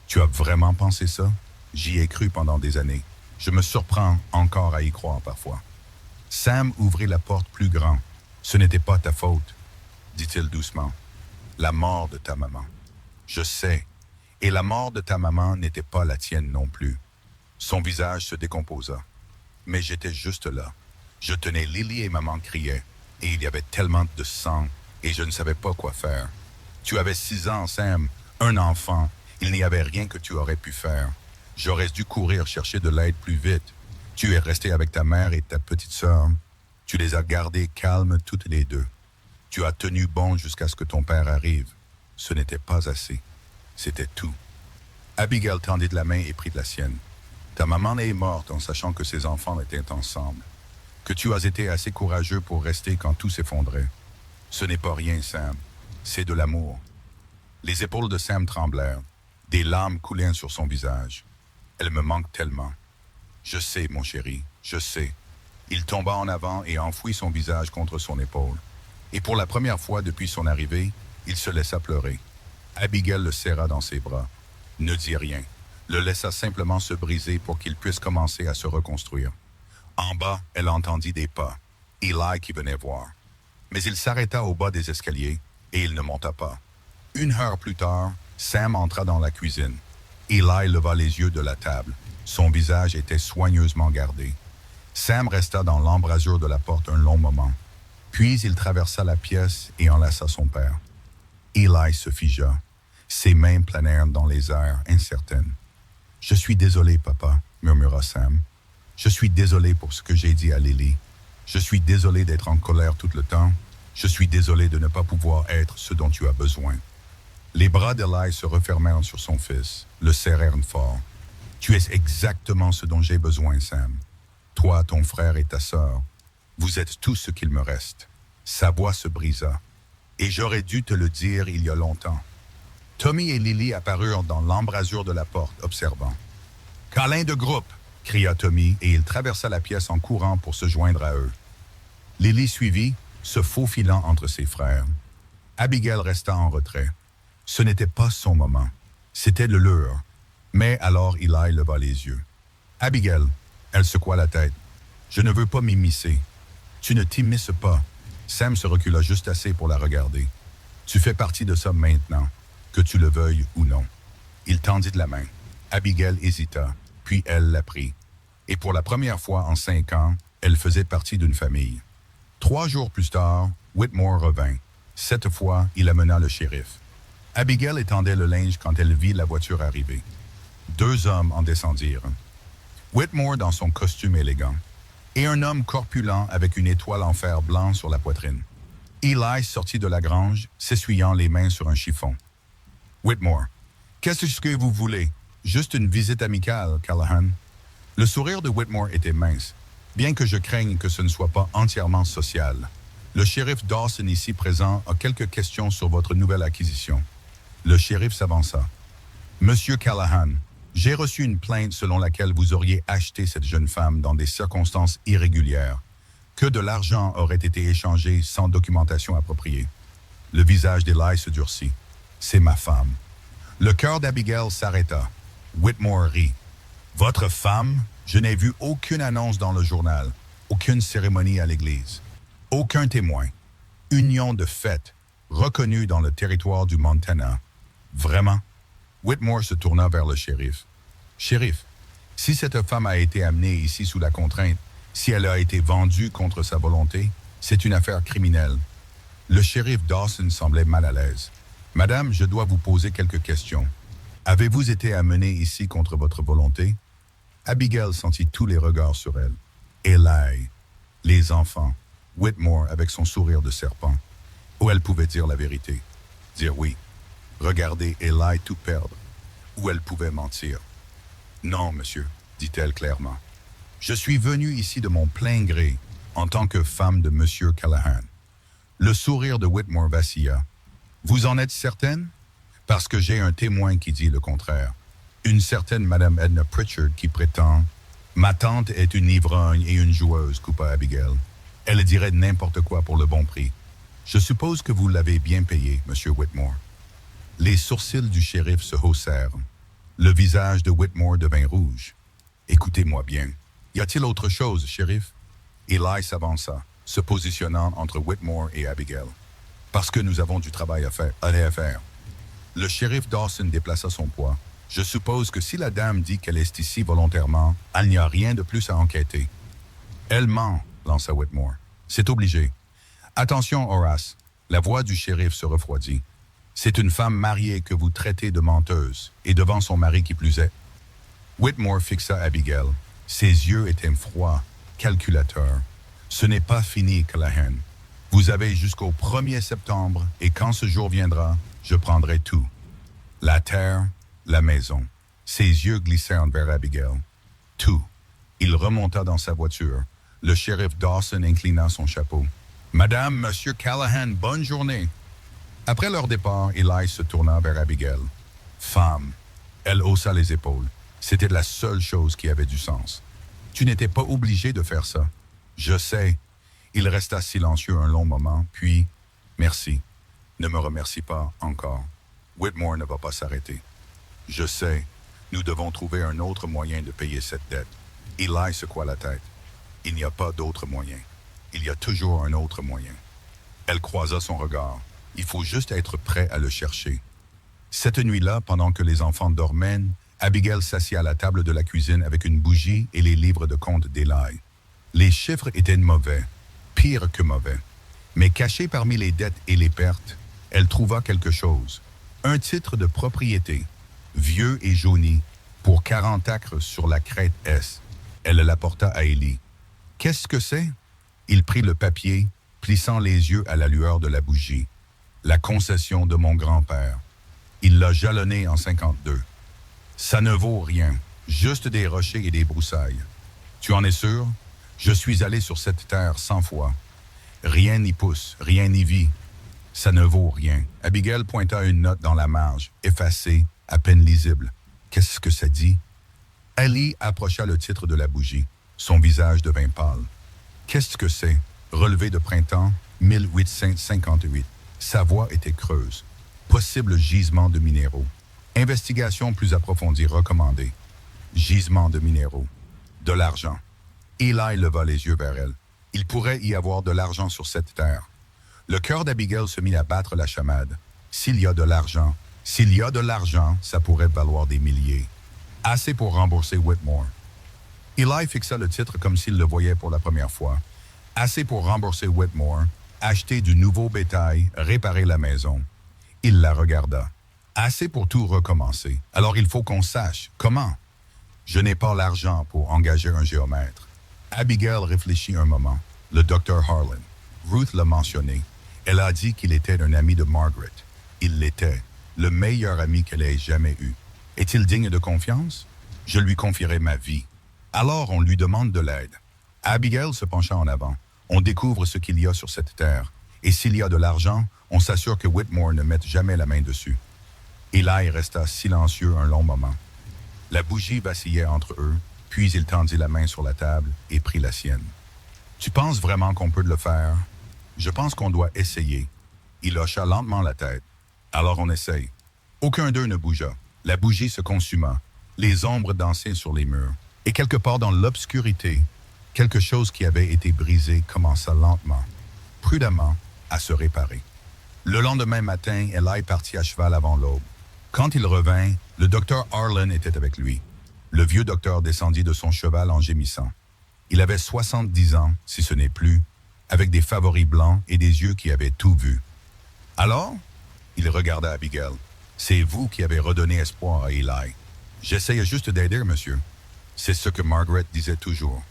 Tu as vraiment pensé ça? J'y ai cru pendant des années. Je me surprends encore à y croire parfois. Sam ouvrit la porte plus grand. Ce n'était pas ta faute, dit-il doucement. La mort de ta maman. Je sais. Et la mort de ta maman n'était pas la tienne non plus. Son visage se décomposa. Mais j'étais juste là. Je tenais Lily et maman criaient. Et il y avait tellement de sang, et je ne savais pas quoi faire. Tu avais 6 ans, Sam, un enfant. Il n'y avait rien que tu aurais pu faire. J'aurais dû courir chercher de l'aide plus vite. Tu es resté avec ta mère et ta petite sœur. Tu les as gardées calmes toutes les deux. Tu as tenu bon jusqu'à ce que ton père arrive. Ce n'était pas assez. C'était tout. Abigail tendit la main et prit la sienne. Ta maman est morte en sachant que ses enfants étaient ensemble. Que tu as été assez courageux pour rester quand tout s'effondrait. Ce n'est pas rien, Sam. C'est de l'amour. Les épaules de Sam tremblèrent. Des larmes coulèrent sur son visage. Elle me manque tellement. Je sais, mon chéri, je sais. Il tomba en avant et enfouit son visage contre son épaule. Et pour la première fois depuis son arrivée, il se laissa pleurer. Abigail le serra dans ses bras. Ne dit rien. Le laissa simplement se briser pour qu'il puisse commencer à se reconstruire. En bas, elle entendit des pas. Eli qui venait voir. Mais il s'arrêta au bas des escaliers et il ne monta pas. 1 heure plus tard, Sam entra dans la cuisine. Eli leva les yeux de la table. Son visage était soigneusement gardé. Sam resta dans l'embrasure de la porte un long moment. Puis il traversa la pièce et enlaça son père. Eli se figea. Ses mains planèrent dans les airs, incertaines. « Je suis désolé, papa, » murmura Sam. « Je suis désolé pour ce que j'ai dit à Lily. Je suis désolé d'être en colère tout le temps. Je suis désolé de ne pas pouvoir être ce dont tu as besoin. » Les bras d'Eli se refermèrent sur son fils, le serrèrent fort. « Tu es exactement ce dont j'ai besoin, Sam. Toi, ton frère et ta sœur, vous êtes tout ce qu'il me reste. » Sa voix se brisa. « Et j'aurais dû te le dire il y a longtemps. » Tommy et Lily apparurent dans l'embrasure de la porte, observant. « Câlin de groupe !» cria Tommy, et il traversa la pièce en courant pour se joindre à eux. Lily suivit, se faufilant entre ses frères. Abigail resta en retrait. Ce n'était pas son moment. C'était le leur. Mais alors Eli leva les yeux. « Abigail !» Elle secoua la tête. « Je ne veux pas m'immiscer. »« Tu ne t'immisces pas. » Sam se recula juste assez pour la regarder. « Tu fais partie de ça maintenant, que tu le veuilles ou non. » Il tendit la main. Abigail hésita, puis elle la prit. Et pour la première fois en 5 ans, elle faisait partie d'une famille. 3 jours plus tard, Whitmore revint. Cette fois, il amena le shérif. Abigail étendait le linge quand elle vit la voiture arriver. 2 hommes en descendirent. Whitmore dans son costume élégant, et un homme corpulent avec une étoile en fer blanc sur la poitrine. Eli sortit de la grange, s'essuyant les mains sur un chiffon. « Whitmore, qu'est-ce que vous voulez? Juste une visite amicale, Callahan. » Le sourire de Whitmore était mince, bien que je craigne que ce ne soit pas entièrement social. Le shérif Dawson ici présent a quelques questions sur votre nouvelle acquisition. Le shérif s'avança. « Monsieur Callahan, j'ai reçu une plainte selon laquelle vous auriez acheté cette jeune femme dans des circonstances irrégulières, que de l'argent aurait été échangé sans documentation appropriée. » Le visage d'Eli se durcit. « C'est ma femme. » Le cœur d'Abigail s'arrêta. Whitmore rit. « Votre femme? Je n'ai vu aucune annonce dans le journal, aucune cérémonie à l'église, aucun témoin. Union de fait, reconnue dans le territoire du Montana. Vraiment? » Whitmore se tourna vers le shérif. « Shérif, si cette femme a été amenée ici sous la contrainte, si elle a été vendue contre sa volonté, c'est une affaire criminelle. » Le shérif Dawson semblait mal à l'aise. « Madame, je dois vous poser quelques questions. Avez-vous été amenée ici contre votre volonté? » Abigail sentit tous les regards sur elle. Eli, les enfants, Whitmore avec son sourire de serpent. Où elle pouvait dire la vérité, dire oui. Regarder Eli tout perdre, où elle pouvait mentir. « Non, monsieur, » dit-elle clairement. « Je suis venue ici de mon plein gré, en tant que femme de monsieur Callahan. » Le sourire de Whitmore vacilla. « Vous en êtes certaine? Parce que j'ai un témoin qui dit le contraire. Une certaine Madame Edna Pritchard qui prétend... »« Ma tante est une ivrogne et une joueuse, » coupa Abigail. « Elle dirait n'importe quoi pour le bon prix. Je suppose que vous l'avez bien payé, monsieur Whitmore. » Les sourcils du shérif se haussèrent. Le visage de Whitmore devint rouge. « Écoutez-moi bien. Y a-t-il autre chose, shérif? » Eli s'avança, se positionnant entre Whitmore et Abigail. « Parce que nous avons du travail à faire. » Le shérif Dawson déplaça son poids. « Je suppose que si la dame dit qu'elle est ici volontairement, il n'y a rien de plus à enquêter. »« Elle ment, » lança Whitmore. « C'est obligé. »« Attention, Horace. » La voix du shérif se refroidit. « C'est une femme mariée que vous traitez de menteuse, et devant son mari qui plus est. » Whitmore fixa Abigail. Ses yeux étaient froids, calculateurs. « Ce n'est pas fini, Callahan. Vous avez jusqu'au 1er septembre, et quand ce jour viendra, je prendrai tout. La terre, la maison. » Ses yeux glissèrent vers Abigail. « Tout. » Il remonta dans sa voiture. Le shérif Dawson inclina son chapeau. « Madame, monsieur Callahan, bonne journée. » Après leur départ, Eli se tourna vers Abigail. « Femme. » Elle haussa les épaules. C'était la seule chose qui avait du sens. « Tu n'étais pas obligé de faire ça. »« Je sais. » Il resta silencieux un long moment, puis « Merci. Ne me remercie pas encore. Whitmore ne va pas s'arrêter. »« Je sais. Nous devons trouver un autre moyen de payer cette dette. » Eli secoua la tête. « Il n'y a pas d'autre moyen. Il y a toujours un autre moyen. » Elle croisa son regard. « Il faut juste être prêt à le chercher. » Cette nuit-là, pendant que les enfants dormaient, Abigail s'assit à la table de la cuisine avec une bougie et les livres de compte d'Eli. Les chiffres étaient mauvais, pire que mauvais. Mais cachés parmi les dettes et les pertes, Elle trouva quelque chose. Un titre de propriété, vieux et jauni, pour 40 acres sur la crête S. Elle l'apporta à Élie. « Qu'est-ce que c'est? » Il prit le papier, plissant les yeux à la lueur de la bougie. « La concession de mon grand-père. Il l'a jalonné en 52. Ça ne vaut rien, juste des rochers et des broussailles. Tu en es sûr? Je suis allé sur cette terre 100 fois. Rien n'y pousse, rien n'y vit. Ça ne vaut rien. » Abigail pointa une note dans la marge, effacée, à peine lisible. Qu'est-ce que ça dit? Ali approcha le titre de la bougie. Son visage devint pâle. Qu'est-ce que c'est? Relevé de printemps, 1858. Sa voix était creuse. Possible gisement de minéraux. Investigation plus approfondie recommandée. Gisement de minéraux. De l'argent. Eli leva les yeux vers elle. Il pourrait y avoir de l'argent sur cette terre. Le cœur d'Abigail se mit à battre la chamade. S'il y a de l'argent, ça pourrait valoir des milliers. Assez pour rembourser Whitmore. Eli fixa le titre comme s'il le voyait pour la première fois. Assez pour rembourser Whitmore, acheter du nouveau bétail, réparer la maison. Il la regarda. Assez pour tout recommencer. Alors il faut qu'on sache. Comment? Je n'ai pas l'argent pour engager un géomètre. Abigail réfléchit un moment. Le docteur Harlan. Ruth l'a mentionné. Elle a dit qu'il était un ami de Margaret. Il l'était. Le meilleur ami qu'elle ait jamais eu. Est-il digne de confiance? Je lui confierai ma vie. Alors on lui demande de l'aide. Abigail se pencha en avant. On découvre ce qu'il y a sur cette terre. Et s'il y a de l'argent, on s'assure que Whitmore ne mette jamais la main dessus. Eli resta silencieux un long moment. La bougie vacillait entre eux, puis il tendit la main sur la table et prit la sienne. « Tu penses vraiment qu'on peut le faire? Je pense qu'on doit essayer. » Il hocha lentement la tête. « Alors on essaye. » Aucun d'eux ne bougea. La bougie se consuma. Les ombres dansaient sur les murs. Et quelque part dans l'obscurité, quelque chose qui avait été brisé commença lentement, prudemment, à se réparer. Le lendemain matin, Eli partit à cheval avant l'aube. Quand il revint, le docteur Harlan était avec lui. Le vieux docteur descendit de son cheval en gémissant. Il avait 70 ans, si ce n'est plus, avec des favoris blancs et des yeux qui avaient tout vu. « Alors? » Il regarda Abigail. « C'est vous qui avez redonné espoir à Eli. J'essayais juste d'aider, monsieur. » C'est ce que Margaret disait toujours.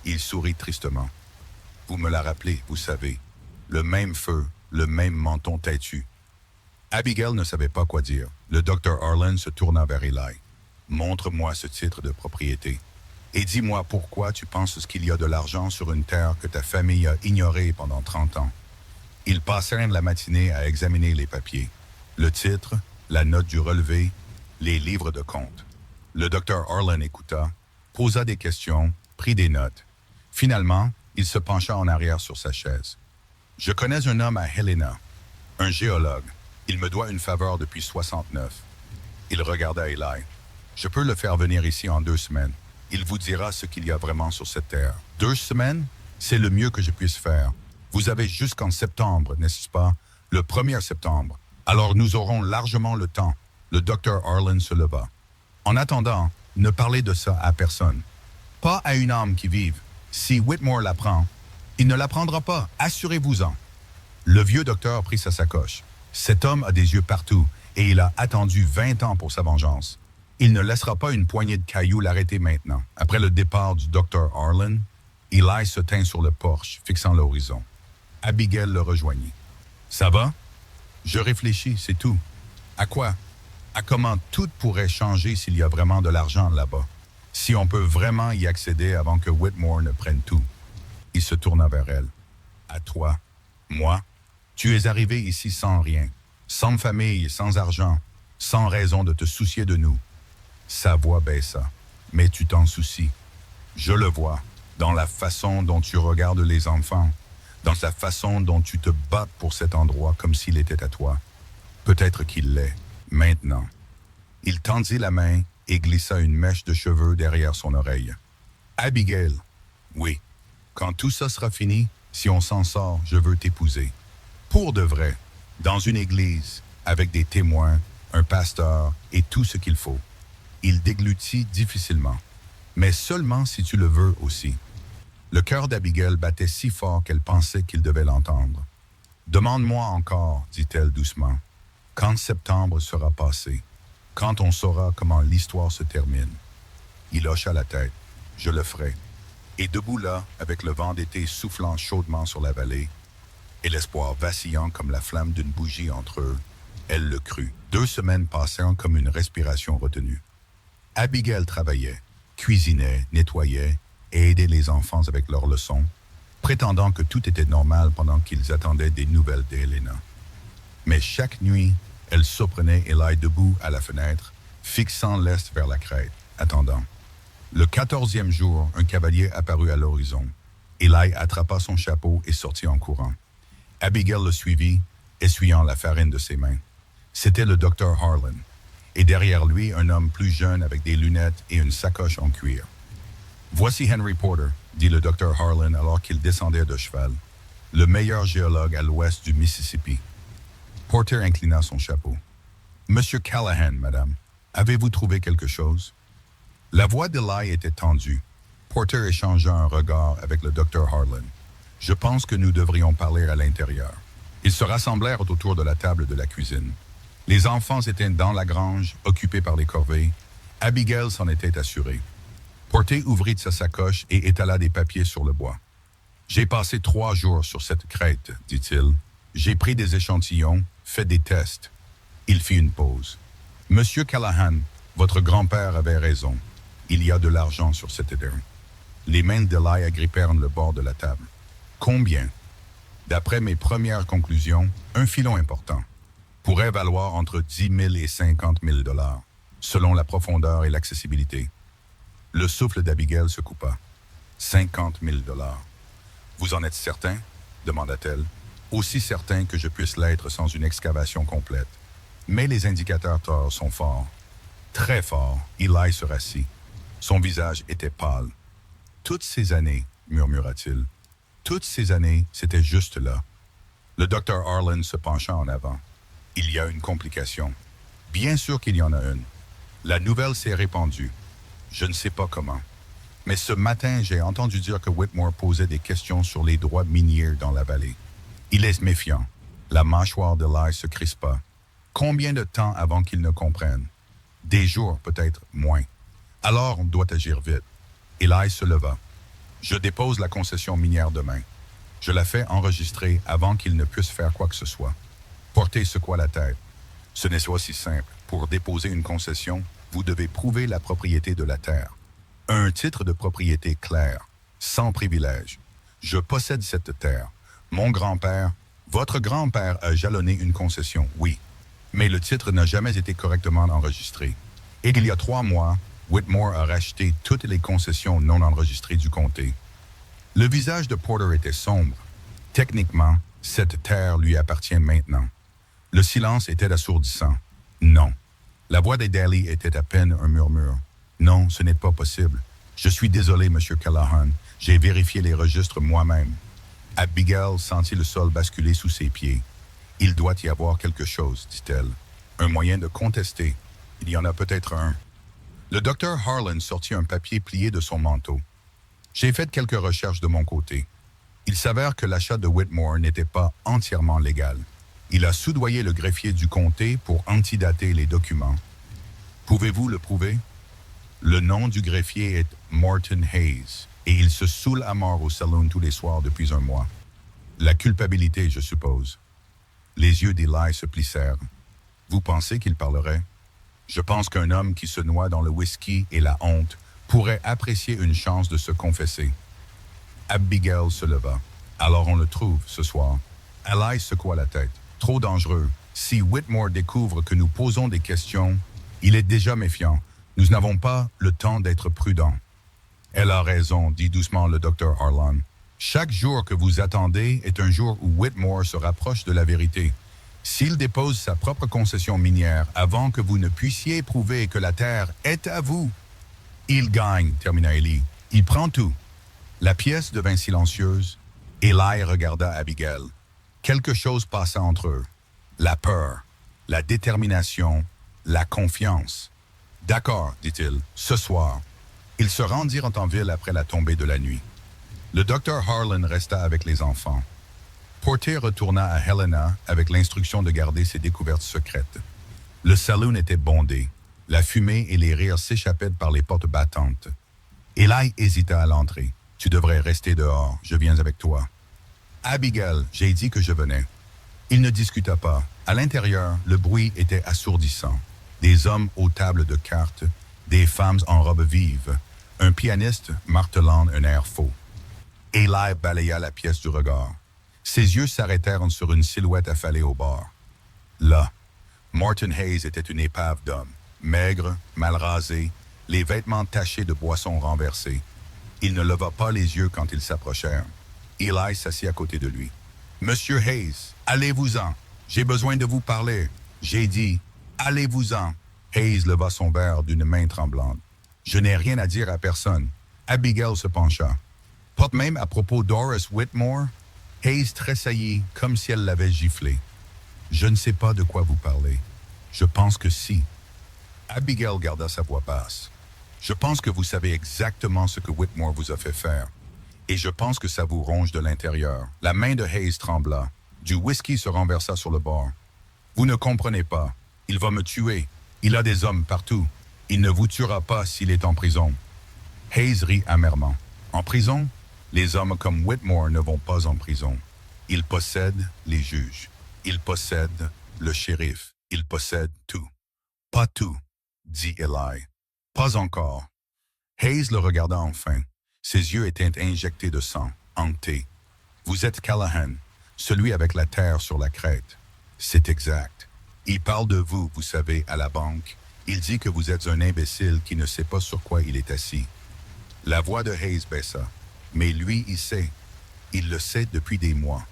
Il sourit tristement. « Vous me la rappelez, vous savez. Le même feu, le même menton têtu. » Abigail ne savait pas quoi dire. Le docteur Harlan se tourna vers Eli. « Montre-moi ce titre de propriété. Et dis-moi pourquoi tu penses qu'il y a de l'argent sur une terre que ta famille a ignorée pendant 30 ans. » Ils passèrent la matinée à examiner les papiers. Le titre, la note du relevé, les livres de compte. Le docteur Harlan écouta, posa des questions, prit des notes. Finalement, il se pencha en arrière sur sa chaise. « Je connais un homme à Helena, un géologue. Il me doit une faveur depuis 69. » Il regarda Eli. « Je peux le faire venir ici en 2 semaines. Il vous dira ce qu'il y a vraiment sur cette terre. 2 semaines? C'est le mieux que je puisse faire. Vous avez jusqu'en septembre, n'est-ce pas? Le 1er septembre. Alors nous aurons largement le temps. » Le docteur Harlan se leva. « En attendant, ne parlez de ça à personne. Pas à une âme qui vive. Si Whitmore l'apprend, il ne l'apprendra pas. Assurez-vous-en. » Le vieux docteur prit sa sacoche. Cet homme a des yeux partout et il a attendu 20 ans pour sa vengeance. Il ne laissera pas une poignée de cailloux l'arrêter maintenant. Après le départ du docteur Harlan, Eli se tint sur le porche, fixant l'horizon. Abigail le rejoignit. « Ça va? Je réfléchis, c'est tout. À quoi? À comment tout pourrait changer s'il y a vraiment de l'argent là-bas. Si on peut vraiment y accéder avant que Whitmore ne prenne tout. » Il se tourna vers elle. « À toi? Moi? Tu es arrivé ici sans rien, sans famille, sans argent, sans raison de te soucier de nous. » Sa voix baissa. « Mais tu t'en soucies. Je le vois, dans la façon dont tu regardes les enfants, dans la façon dont tu te bats pour cet endroit comme s'il était à toi. Peut-être qu'il l'est, maintenant. » Il tendit la main et glissa une mèche de cheveux derrière son oreille. « Abigail, oui, quand tout ça sera fini, si on s'en sort, je veux t'épouser. Pour de vrai, dans une église, avec des témoins, un pasteur et tout ce qu'il faut. » Il déglutit difficilement. « Mais seulement si tu le veux aussi. » Le cœur d'Abigail battait si fort qu'elle pensait qu'il devait l'entendre. Demande-moi encore, dit-elle doucement, quand septembre sera passé, quand on saura comment l'histoire se termine. Il hocha la tête. Je le ferai. Et debout là, avec le vent d'été soufflant chaudement sur la vallée, et l'espoir vacillant comme la flamme d'une bougie entre eux, elle le crut. 2 semaines passèrent comme une respiration retenue. Abigail travaillait, cuisinait, nettoyait et aidait les enfants avec leurs leçons, prétendant que tout était normal pendant qu'ils attendaient des nouvelles d'Helena. Mais chaque nuit, elle surprenait Eli debout à la fenêtre, fixant l'est vers la crête, attendant. Le 14e jour, un cavalier apparut à l'horizon. Eli attrapa son chapeau et sortit en courant. Abigail le suivit, essuyant la farine de ses mains. C'était le docteur Harlan, et derrière lui, un homme plus jeune avec des lunettes et une sacoche en cuir. « Voici Henry Porter », dit le docteur Harlan alors qu'il descendait de cheval, le meilleur géologue à l'ouest du Mississippi. Porter inclina son chapeau. « Monsieur Callahan, madame, avez-vous trouvé quelque chose ?» La voix d'Eli était tendue. Porter échangea un regard avec le docteur Harlan. « Je pense que nous devrions parler à l'intérieur. » Ils se rassemblèrent autour de la table de la cuisine. Les enfants étaient dans la grange, occupés par les corvées. Abigail s'en était assurée. Porter ouvrit sa sacoche et étala des papiers sur le bois. « J'ai passé 3 jours sur cette crête, dit-il. J'ai pris des échantillons, fait des tests. » Il fit une pause. « Monsieur Callahan, votre grand-père avait raison. Il y a de l'argent sur cette terre. » Les mains d'Eli agrippèrent le bord de la table. « Combien ?» D'après mes premières conclusions, un filon important pourrait valoir entre 10 000 et 50 000 $, selon la profondeur et l'accessibilité. Le souffle d'Abigail se coupa. 50 000 $. Vous en êtes certain? Demanda-t-elle. Aussi certain que je puisse l'être sans une excavation complète. Mais les indicateurs Thor sont forts. Très forts. Eli se rassit. Son visage était pâle. Toutes ces années, murmura-t-il. Toutes ces années, c'était juste là. Le docteur Harlan se pencha en avant. Il y a une complication. Bien sûr qu'il y en a une. La nouvelle s'est répandue. Je ne sais pas comment. Mais ce matin, j'ai entendu dire que Whitmore posait des questions sur les droits miniers dans la vallée. Il est méfiant. La mâchoire d'Eli se crispa. Combien de temps avant qu'il ne comprenne? Des jours, peut-être moins. Alors, on doit agir vite. Eli se leva. Je dépose la concession minière demain. Je la fais enregistrer avant qu'il ne puisse faire quoi que ce soit. Porter secoua la tête. Ce n'est pas si simple. Pour déposer une concession, vous devez prouver la propriété de la terre. Un titre de propriété clair, sans privilège. Je possède cette terre. Mon grand-père, votre grand-père a jalonné une concession, oui. Mais le titre n'a jamais été correctement enregistré. Et il y a 3 mois, Whitmore a racheté toutes les concessions non enregistrées du comté. Le visage de Porter était sombre. Techniquement, cette terre lui appartient maintenant. Le silence était assourdissant. Non. La voix des Daly était à peine un murmure. Non, ce n'est pas possible. Je suis désolé, Monsieur Callahan. J'ai vérifié les registres moi-même. Abigail sentit le sol basculer sous ses pieds. Il doit y avoir quelque chose, dit-elle. Un moyen de contester. Il y en a peut-être un. Le docteur Harlan sortit un papier plié de son manteau. J'ai fait quelques recherches de mon côté. Il s'avère que l'achat de Whitmore n'était pas entièrement légal. Il a soudoyé le greffier du comté pour antidater les documents. Pouvez-vous le prouver? Le nom du greffier est Morton Hayes, et il se saoule à mort au saloon tous les soirs depuis 1 mois. La culpabilité, je suppose. Les yeux d'Eli se plissèrent. Vous pensez qu'il parlerait? Je pense qu'un homme qui se noie dans le whisky et la honte pourrait apprécier une chance de se confesser. Abigail se leva. Alors on le trouve, ce soir. Eli secoua la tête. Trop dangereux. Si Whitmore découvre que nous posons des questions, il est déjà méfiant. Nous n'avons pas le temps d'être prudents. Elle a raison, dit doucement le docteur Harlan. Chaque jour que vous attendez est un jour où Whitmore se rapproche de la vérité. S'il dépose sa propre concession minière avant que vous ne puissiez prouver que la terre est à vous, il gagne, termina Eli. Il prend tout. La pièce devint silencieuse. Eli regarda Abigail. Quelque chose passa entre eux. La peur, la détermination, la confiance. D'accord, dit-il, ce soir. Ils se rendirent en ville après la tombée de la nuit. Le docteur Harlan resta avec les enfants. Porter retourna à Helena avec l'instruction de garder ses découvertes secrètes. Le saloon était bondé. La fumée et les rires s'échappaient par les portes battantes. Eli hésita à l'entrée. « Tu devrais rester dehors, je viens avec toi. »« Abigail, j'ai dit que je venais. » Il ne discuta pas. À l'intérieur, le bruit était assourdissant. Des hommes aux tables de cartes, des femmes en robe vive, un pianiste martelant un air faux. Eli balaya la pièce du regard. Ses yeux s'arrêtèrent sur une silhouette affalée au bord. Là, Morton Hayes était une épave d'homme, maigre, mal rasé, les vêtements tachés de boissons renversées. Il ne leva pas les yeux quand ils s'approchèrent. Eli s'assit à côté de lui. « Monsieur Hayes, allez-vous-en. J'ai besoin de vous parler. » J'ai dit « Allez-vous-en. » Hayes leva son verre d'une main tremblante. « Je n'ai rien à dire à personne. » Abigail se pencha. « Pas même à propos Doris Whitmore? » Hayes tressaillit comme si elle l'avait giflé. « Je ne sais pas de quoi vous parlez. Je pense que si. » Abigail garda sa voix basse. « Je pense que vous savez exactement ce que Whitmore vous a fait faire. Et je pense que ça vous ronge de l'intérieur. » La main de Hayes trembla. Du whisky se renversa sur le bord. « Vous ne comprenez pas. Il va me tuer. Il a des hommes partout. Il ne vous tuera pas s'il est en prison. » Hayes rit amèrement. « En prison? Les hommes comme Whitmore ne vont pas en prison. Ils possèdent les juges. Ils possèdent le shérif. Ils possèdent tout. »« Pas tout, » dit Eli. « Pas encore. » Hayes le regarda enfin. Ses yeux étaient injectés de sang, hantés. « Vous êtes Callahan, celui avec la terre sur la crête. » « C'est exact. Il parle de vous, vous savez, à la banque. Il dit que vous êtes un imbécile qui ne sait pas sur quoi il est assis. » La voix de Hayes baissa. « Mais lui, il sait. Il le sait depuis des mois. »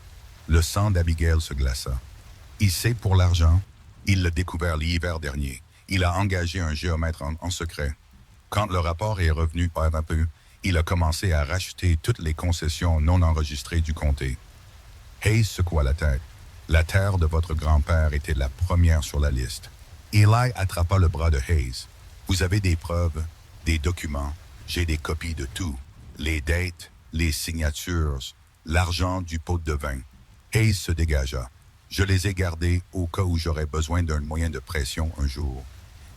Le sang d'Abigail se glaça. « Il sait pour l'argent. Il l'a découvert l'hiver dernier. Il a engagé un géomètre en secret. Quand le rapport est revenu un peu, il a commencé à racheter toutes les concessions non enregistrées du comté. » Hayes secoua la tête. La terre de votre grand-père était la première sur la liste. Eli attrapa le bras de Hayes. « Vous avez des preuves, des documents. J'ai des copies de tout. Les dates, les signatures, l'argent du pot de vin. » Hayes se dégagea. « Je les ai gardés au cas où j'aurais besoin d'un moyen de pression un jour.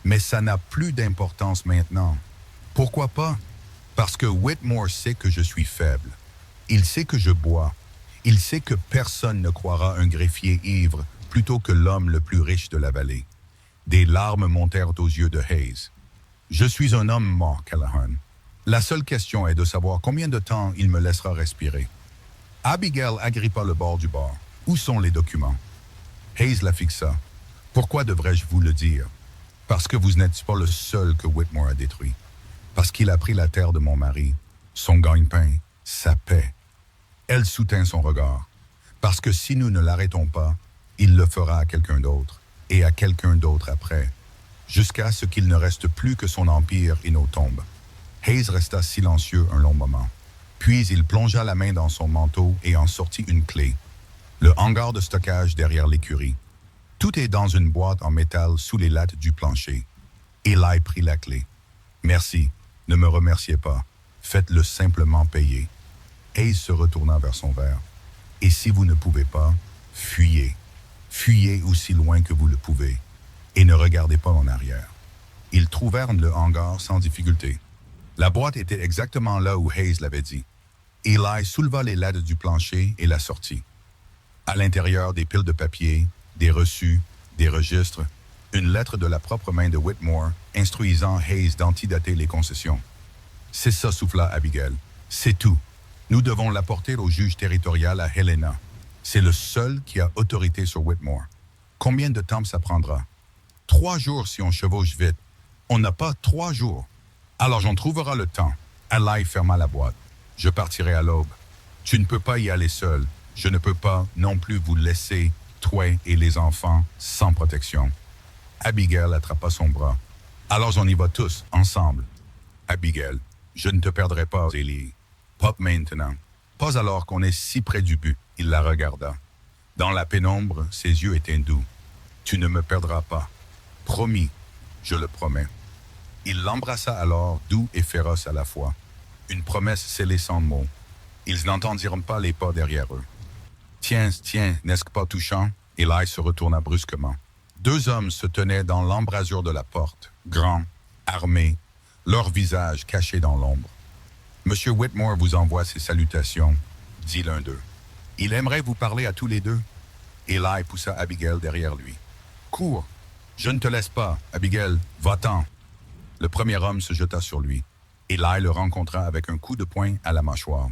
Mais ça n'a plus d'importance maintenant. Pourquoi pas? Parce que Whitmore sait que je suis faible. Il sait que je bois. Il sait que personne ne croira un greffier ivre plutôt que l'homme le plus riche de la vallée. » Des larmes montèrent aux yeux de Hayes. « Je suis un homme mort, Callahan. La seule question est de savoir combien de temps il me laissera respirer. » Abigail agrippa le bord du bar. « Où sont les documents? » Hayes la fixa. « Pourquoi devrais-je vous le dire? Parce que vous n'êtes pas le seul que Whitmore a détruit. Parce qu'il a pris la terre de mon mari, son gagne-pain, sa paix. » Elle soutint son regard. « Parce que si nous ne l'arrêtons pas, il le fera à quelqu'un d'autre, et à quelqu'un d'autre après, jusqu'à ce qu'il ne reste plus que son empire et nos tombes. » Hayes resta silencieux un long moment. Puis il plongea la main dans son manteau et en sortit une clé. Le hangar de stockage derrière l'écurie. Tout est dans une boîte en métal sous les lattes du plancher. Eli prit la clé. « Merci, ne me remerciez pas. Faites-le simplement payer. » Hayes se retourna vers son verre. « Et si vous ne pouvez pas, fuyez. Fuyez aussi loin que vous le pouvez. Et ne regardez pas en arrière. » Ils trouvèrent le hangar sans difficulté. La boîte était exactement là où Hayes l'avait dit. Eli souleva les lattes du plancher et la sortit. À l'intérieur, des piles de papier, des reçus, des registres, une lettre de la propre main de Whitmore instruisant Hayes d'antidater les concessions. « C'est ça, souffla Abigail. C'est tout. Nous devons l'apporter au juge territorial à Helena. C'est le seul qui a autorité sur Whitmore. Combien de temps ça prendra? 3 jours si on chevauche vite. On n'a pas 3 jours. Alors j'en trouverai le temps. » Eli ferma la boîte. « Je partirai à l'aube. Tu ne peux pas y aller seul. Je ne peux pas non plus vous laisser, toi et les enfants, sans protection. » Abigail attrapa son bras. « Alors on y va tous, ensemble. » « Abigail, je ne te perdrai pas, Eli. Pas maintenant. Pas alors qu'on est si près du but. » Il la regarda. Dans la pénombre, ses yeux étaient doux. « Tu ne me perdras pas. Promis, je le promets. » Il l'embrassa alors, doux et féroce à la fois. Une promesse scellée sans mots. Ils n'entendirent pas les pas derrière eux. « Tiens, tiens, n'est-ce pas touchant? Eli se retourna brusquement. Deux hommes se tenaient dans l'embrasure de la porte, grands, armés, leurs visages cachés dans l'ombre. Monsieur Whitmore vous envoie ses salutations, dit l'un d'eux. Il aimerait vous parler à tous les deux. Eli poussa Abigail derrière lui. Cours! Je ne te laisse pas, Abigail, va-t'en! Le premier homme se jeta sur lui. Eli le rencontra avec un coup de poing à la mâchoire.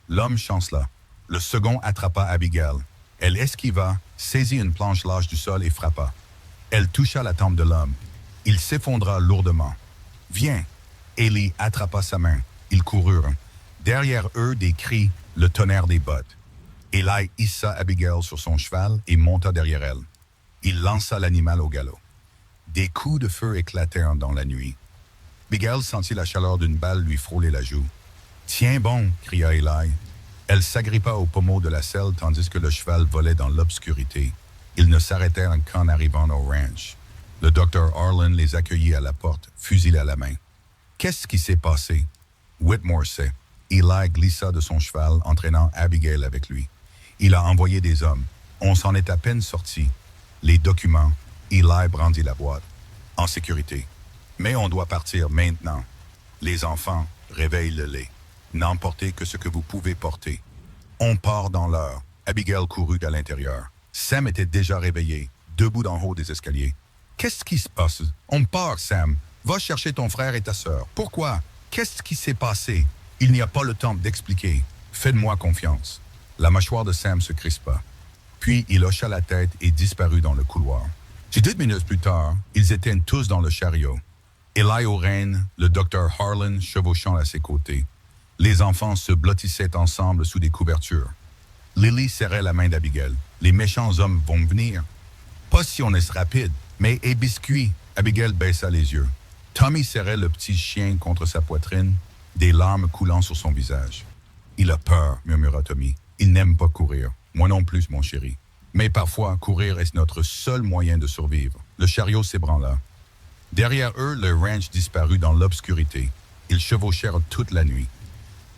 L'homme chancela. Le second attrapa Abigail. Elle esquiva, saisit une planche large du sol et frappa. Elle toucha la tempe de l'homme. Il s'effondra lourdement. « Viens !» Eli attrapa sa main. Ils coururent. Derrière eux, des cris, le tonnerre des bottes. Eli hissa Abigail sur son cheval et monta derrière elle. Il lança l'animal au galop. Des coups de feu éclatèrent dans la nuit. Abigail sentit la chaleur d'une balle lui frôler la joue. « Tiens bon !» cria Eli. Elle s'agrippa au pommeau de la selle tandis que le cheval volait dans l'obscurité. Ils ne s'arrêtèrent qu'en arrivant au ranch. Le docteur Harlan les accueillit à la porte, fusil à la main. « Qu'est-ce qui s'est passé? » Whitmore sait. Eli glissa de son cheval, entraînant Abigail avec lui. Il a envoyé des hommes. On s'en est à peine sorti. Les documents. Eli brandit la boîte. En sécurité. Mais on doit partir maintenant. Les enfants, réveille-les. N'emportez que ce que vous pouvez porter. On part dans l'heure. Abigail courut à l'intérieur. Sam était déjà réveillé, debout en haut des escaliers. « Qu'est-ce qui se passe? On part, Sam. Va chercher ton frère et ta sœur. Pourquoi? Qu'est-ce qui s'est passé? Il n'y a pas le temps d'expliquer. Faites-moi confiance. » La mâchoire de Sam se crispa. Puis il hocha la tête et disparut dans le couloir. 10 minutes plus tard, ils étaient tous dans le chariot. Eli aux rênes, le docteur Harlan chevauchant à ses côtés. Les enfants se blottissaient ensemble sous des couvertures. Lily serrait la main d'Abigail. Les méchants hommes vont venir. Pas si on est rapide, mais et biscuit. Abigail baissa les yeux. Tommy serrait le petit chien contre sa poitrine, des larmes coulant sur son visage. Il a peur, murmura Tommy. Il n'aime pas courir. Moi non plus, mon chéri. Mais parfois, courir est notre seul moyen de survivre. Le chariot s'ébranla. Derrière eux, le ranch disparut dans l'obscurité. Ils chevauchèrent toute la nuit.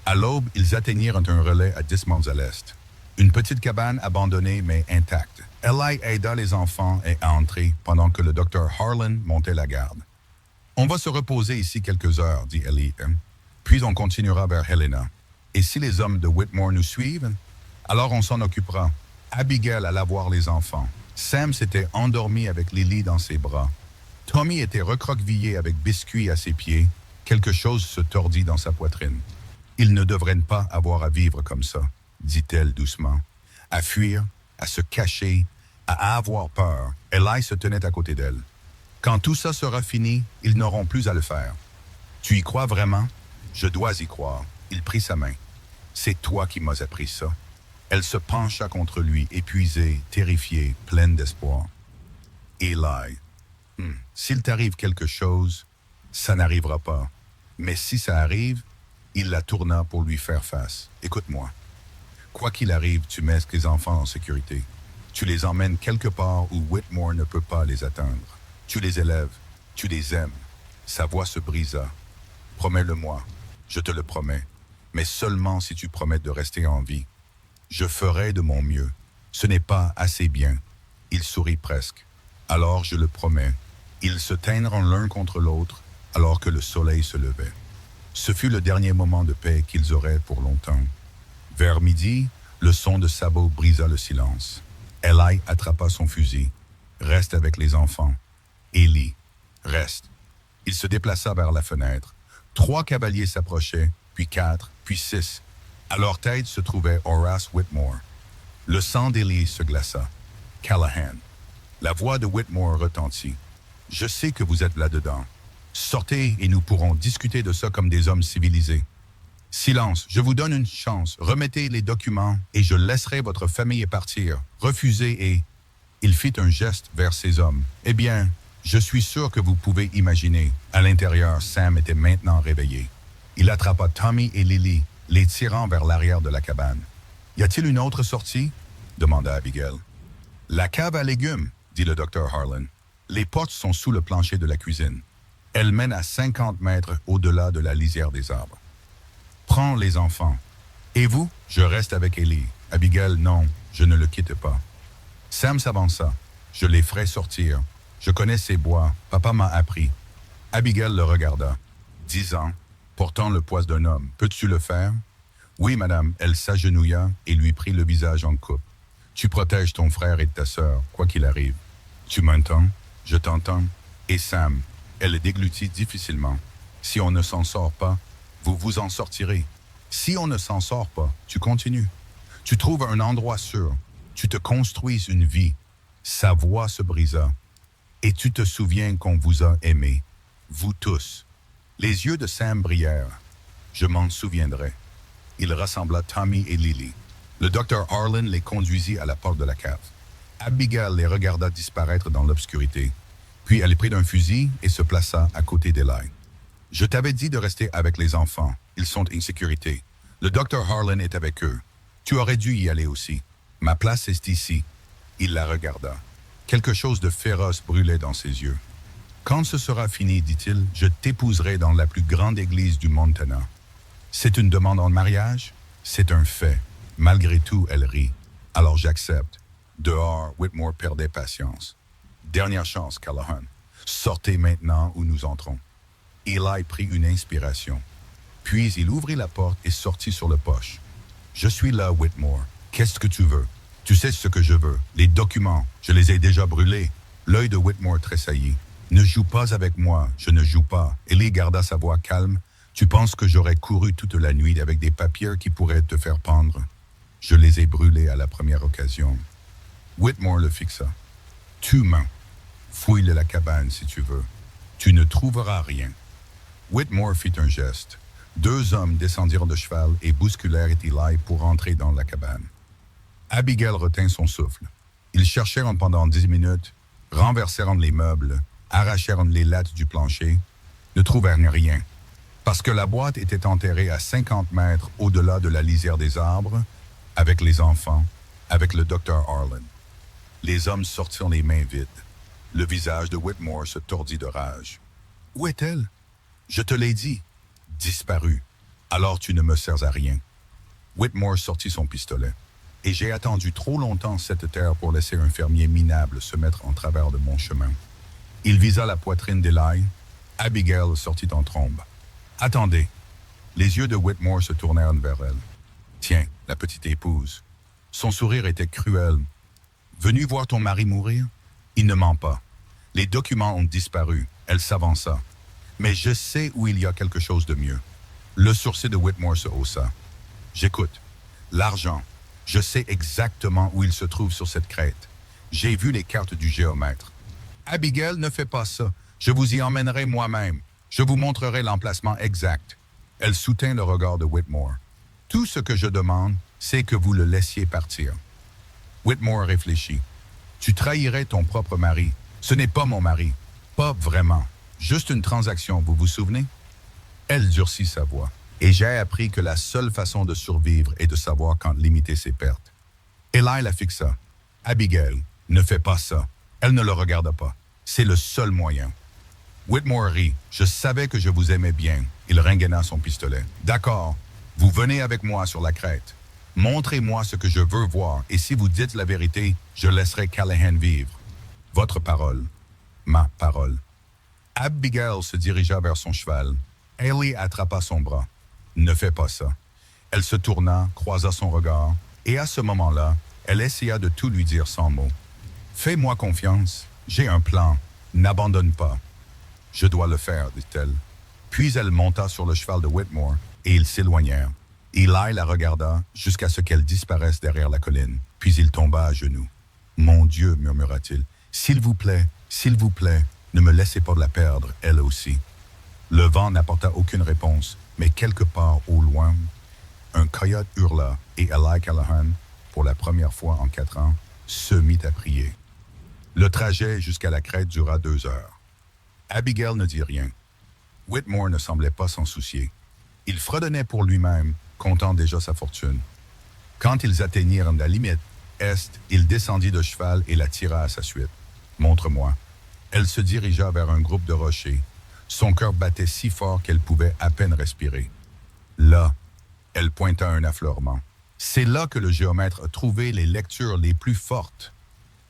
À l'aube, ils atteignirent un relais à 10 miles à l'est. Une petite cabane abandonnée mais intacte. Eli aida les enfants à entrer pendant que le docteur Harlan montait la garde. « On va se reposer ici quelques heures, dit Eli. Puis on continuera vers Helena. Et si les hommes de Whitmore nous suivent, alors on s'en occupera. » Abigail alla voir les enfants. Sam s'était endormi avec Lily dans ses bras. Tommy était recroquevillé avec Biscuit à ses pieds. Quelque chose se tordit dans sa poitrine. « Ils ne devraient pas avoir à vivre comme ça, » dit-elle doucement. À fuir, à se cacher, à avoir peur. Eli se tenait à côté d'elle. « Quand tout ça sera fini, ils n'auront plus à le faire. »« Tu y crois vraiment? »« Je dois y croire. » Il prit sa main. « C'est toi qui m'as appris ça. » Elle se pencha contre lui, épuisée, terrifiée, pleine d'espoir. « Eli, s'il t'arrive quelque chose, ça n'arrivera pas. Mais si ça arrive, il la tourna pour lui faire face. Écoute-moi. Quoi qu'il arrive, tu mets tes enfants en sécurité. Tu les emmènes quelque part où Whitmore ne peut pas les atteindre. Tu les élèves, tu les aimes. Sa voix se brisa. Promets-le-moi, je te le promets. Mais seulement si tu promets de rester en vie. Je ferai de mon mieux. Ce n'est pas assez bien. Il sourit presque. Alors je le promets. Ils se tinrent l'un contre l'autre alors que le soleil se levait. Ce fut le dernier moment de paix qu'ils auraient pour longtemps. Vers midi, le son de sabots brisa le silence. Eli attrapa son fusil. Reste avec les enfants. Eli, reste. Il se déplaça vers la fenêtre. 3 cavaliers s'approchaient, puis 4, puis 6. À leur tête se trouvait Horace Whitmore. Le sang d'Eli se glaça. Callahan. La voix de Whitmore retentit. « Je sais que vous êtes là-dedans. Sortez et nous pourrons discuter de ça comme des hommes civilisés. Silence, je vous donne une chance. Remettez les documents et je laisserai votre famille partir. Refusez et... » Il fit un geste vers ses hommes. « Eh bien, je suis sûr que vous pouvez imaginer. » À l'intérieur, Sam était maintenant réveillé. Il attrapa Tommy et Lily, les tirant vers l'arrière de la cabane. « Y a-t-il une autre sortie? » demanda Abigail. « La cave à légumes, » dit le docteur Harlan. « Les portes sont sous le plancher de la cuisine. Elle mène à 50 mètres au-delà de la lisière des arbres. Prends les enfants. Et vous? Je reste avec Eli. Abigail, non. Je ne le quitte pas. Sam s'avança. Je les ferai sortir. Je connais ces bois. Papa m'a appris. Abigail le regarda. 10 ans, portant le poids d'un homme. Peux-tu le faire? Oui, madame. Elle s'agenouilla et lui prit le visage en coupe. Tu protèges ton frère et ta sœur, quoi qu'il arrive. Tu m'entends? Je t'entends. Et Sam, elle déglutit difficilement. Si on ne s'en sort pas, vous vous en sortirez. Si on ne s'en sort pas, tu continues. Tu trouves un endroit sûr. Tu te construis une vie. Sa voix se brisa. Et tu te souviens qu'on vous a aimé. Vous tous. Les yeux de Sam brillèrent. Je m'en souviendrai. Il rassembla Tommy et Lily. Le docteur Harlan les conduisit à la porte de la cave. Abigail les regarda disparaître dans l'obscurité. Puis elle prit un fusil et se plaça à côté d'Eli. Je t'avais dit de rester avec les enfants. Ils sont en sécurité. Le docteur Harlan est avec eux. Tu aurais dû y aller aussi. Ma place est ici. Il la regarda. Quelque chose de féroce brûlait dans ses yeux. Quand ce sera fini, dit-il, je t'épouserai dans la plus grande église du Montana. C'est une demande en mariage? C'est un fait. Malgré tout, elle rit. Alors j'accepte. Dehors, Whitmore perdait patience. Dernière chance, Callahan. Sortez maintenant ou nous entrons. Eli prit une inspiration. Puis il ouvrit la porte et sortit sur le porche. Je suis là, Whitmore. Qu'est-ce que tu veux? Tu sais ce que je veux. Les documents, je les ai déjà brûlés. L'œil de Whitmore tressaillit. Ne joue pas avec moi, je ne joue pas. Eli garda sa voix calme. Tu penses que j'aurais couru toute la nuit avec des papiers qui pourraient te faire pendre? Je les ai brûlés à la première occasion. Whitmore le fixa. Tu mens. Fouille la cabane si tu veux. Tu ne trouveras rien. Whitmore fit un geste. 2 hommes descendirent de cheval et bousculèrent Eli pour entrer dans la cabane. Abigail retint son souffle. Ils cherchèrent pendant 10 minutes, renversèrent les meubles, arrachèrent les lattes du plancher, ne trouvèrent rien. Parce que la boîte était enterrée à 50 mètres au-delà de la lisière des arbres, avec les enfants, avec le docteur Harlan. Les hommes sortirent les mains vides. Le visage de Whitmore se tordit de rage. « Où est-elle? »« Je te l'ai dit. »« Disparue. Alors tu ne me sers à rien. » Whitmore sortit son pistolet. « Et j'ai attendu trop longtemps cette terre pour laisser un fermier minable se mettre en travers de mon chemin. » Il visa la poitrine d'Eli. Abigail sortit en trombe. « Attendez. » Les yeux de Whitmore se tournèrent vers elle. « Tiens, la petite épouse. » Son sourire était cruel. « Venu voir ton mari mourir? Il ne ment pas. Les documents ont disparu. » Elle s'avança. « Mais je sais où il y a quelque chose de mieux. » Le sourcil de Whitmore se haussa. « J'écoute. L'argent. Je sais exactement où il se trouve sur cette crête. J'ai vu les cartes du géomètre. » « Abigail, ne fais pas ça. Je vous y emmènerai moi-même. Je vous montrerai l'emplacement exact. » Elle soutint le regard de Whitmore. « Tout ce que je demande, c'est que vous le laissiez partir. » Whitmore réfléchit. « Tu trahirais ton propre mari. Ce n'est pas mon mari. Pas vraiment. Juste une transaction, vous vous souvenez? » Elle durcit sa voix. « Et j'ai appris que la seule façon de survivre est de savoir quand limiter ses pertes. » Eli la fixa. « Abigail, ne fais pas ça. » Elle ne le regarda pas. C'est le seul moyen. Whitmore rit. « Je savais que je vous aimais bien. » Il rengaina son pistolet. « D'accord. Vous venez avec moi sur la crête. Montrez-moi ce que je veux voir, et si vous dites la vérité, je laisserai Callahan vivre. Votre parole. Ma parole. » Abigail se dirigea vers son cheval. Eli attrapa son bras. « Ne fais pas ça. » Elle se tourna, croisa son regard, et à ce moment-là, elle essaya de tout lui dire sans mots. « Fais-moi confiance. J'ai un plan. N'abandonne pas. »« Je dois le faire, dit-elle. » Puis elle monta sur le cheval de Whitmore, et ils s'éloignèrent. Eli la regarda jusqu'à ce qu'elle disparaisse derrière la colline, puis il tomba à genoux. « Mon Dieu, murmura-t-il, s'il vous plaît, ne me laissez pas la perdre, elle aussi. » Le vent n'apporta aucune réponse, mais quelque part au loin, un coyote hurla et Eli Callahan, pour la première fois en 4 ans, se mit à prier. Le trajet jusqu'à la crête dura 2 heures. Abigail ne dit rien. Whitmore ne semblait pas s'en soucier. Il fredonnait pour lui-même, comptant déjà sa fortune. Quand ils atteignirent la limite est, il descendit de cheval et la tira à sa suite. « Montre-moi. » Elle se dirigea vers un groupe de rochers. Son cœur battait si fort qu'elle pouvait à peine respirer. Là, elle pointa un affleurement. C'est là que le géomètre a trouvé les lectures les plus fortes.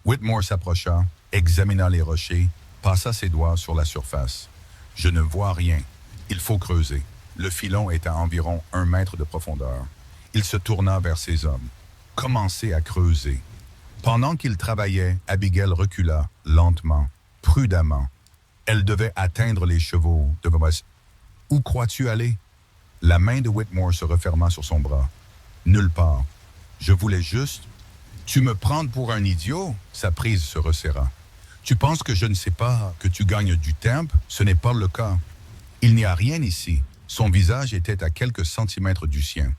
Whitmore s'approcha, examina les rochers, passa ses doigts sur la surface. Je ne vois rien. Il faut creuser. Le filon est à environ 1 mètre de profondeur. Il se tourna vers ses hommes. Commencez à creuser. Pendant qu'il travaillait, Abigail recula, lentement, prudemment. Elle devait atteindre les chevaux de Bombas. Où crois-tu aller? La main de Whitmore se referma sur son bras. Nulle part. Je voulais juste... Tu me prends pour un idiot? Sa prise se resserra. Tu penses que je ne sais pas que tu gagnes du temps? Ce n'est pas le cas. Il n'y a rien ici. Son visage était à quelques centimètres du sien.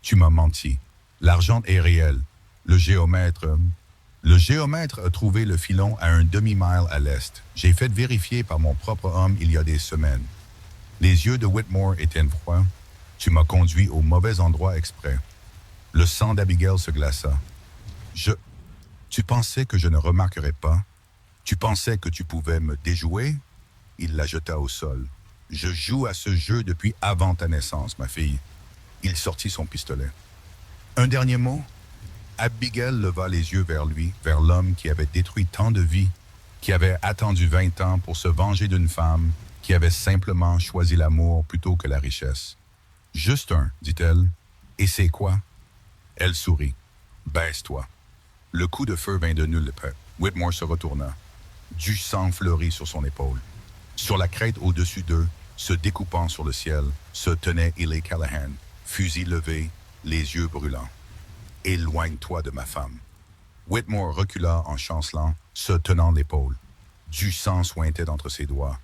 Tu m'as menti. L'argent est réel. Le géomètre a trouvé le filon à un demi-mile à l'est. J'ai fait vérifier par mon propre homme il y a des semaines. Les yeux de Whitmore étaient froids. Tu m'as conduit au mauvais endroit exprès. Le sang d'Abigail se glaça. Tu pensais que je ne remarquerais pas? Tu pensais que tu pouvais me déjouer? Il la jeta au sol. Je joue à ce jeu depuis avant ta naissance, ma fille. Il sortit son pistolet. Un dernier mot? Abigail leva les yeux vers lui, vers l'homme qui avait détruit tant de vies, qui avait attendu 20 ans pour se venger d'une femme, qui avait simplement choisi l'amour plutôt que la richesse. Juste un, dit-elle. Et c'est quoi? Elle sourit. Baisse-toi. Le coup de feu vint de nulle part. Whitmore se retourna. Du sang fleurit sur son épaule. Sur la crête au-dessus d'eux, se découpant sur le ciel, se tenait Ely Callahan, fusil levé, les yeux brûlants. Éloigne-toi de ma femme. Whitmore recula en chancelant, se tenant l'épaule. Du sang suintait entre ses doigts.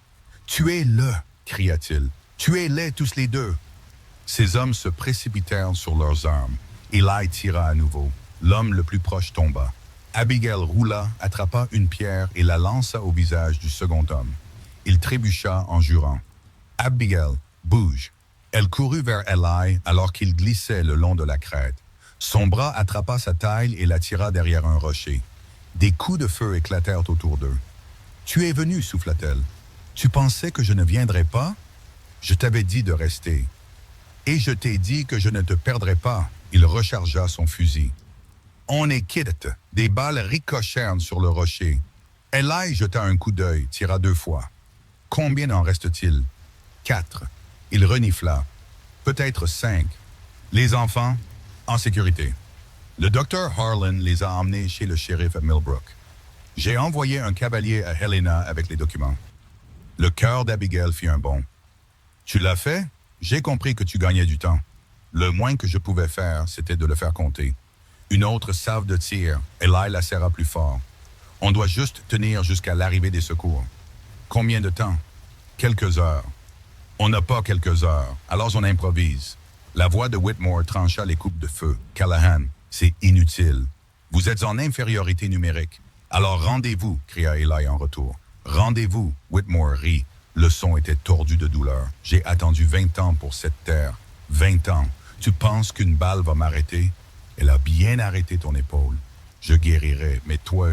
Tuez-le, cria-t-il. Tuez-les tous les deux. Ces hommes se précipitèrent sur leurs armes. Ely tira à nouveau. L'homme le plus proche tomba. Abigail roula, attrapa une pierre et la lança au visage du second homme. Il trébucha en jurant. « Abigail, bouge !» Elle courut vers Ely alors qu'il glissait le long de la crête. Son bras attrapa sa taille et la tira derrière un rocher. Des coups de feu éclatèrent autour d'eux. « Tu es venu, souffla-t-elle. Tu pensais que je ne viendrais pas? Je t'avais dit de rester. Et je t'ai dit que je ne te perdrais pas. » Il rechargea son fusil. On est quitte. Des balles ricochèrent sur le rocher. Ely jeta un coup d'œil, tira 2 fois. Combien en reste-t-il? 4. Il renifla. Peut-être 5. Les enfants, en sécurité. Le docteur Harlan les a emmenés chez le shérif à Millbrook. J'ai envoyé un cavalier à Helena avec les documents. Le cœur d'Abigail fit un bond. Tu l'as fait? J'ai compris que tu gagnais du temps. Le moins que je pouvais faire, c'était de le faire compter. Une autre salve de tir, Ely la serra plus fort. On doit juste tenir jusqu'à l'arrivée des secours. Combien de temps? Quelques heures. On n'a pas quelques heures, alors on improvise. La voix de Whitmore trancha les coupes de feu. Callahan, c'est inutile. Vous êtes en infériorité numérique. Alors rendez-vous, cria Ely en retour. Rendez-vous, Whitmore rit. Le son était tordu de douleur. J'ai attendu 20 ans pour cette terre. 20 ans. Tu penses qu'une balle va m'arrêter? Elle a bien arrêté ton épaule. Je guérirai, mais toi...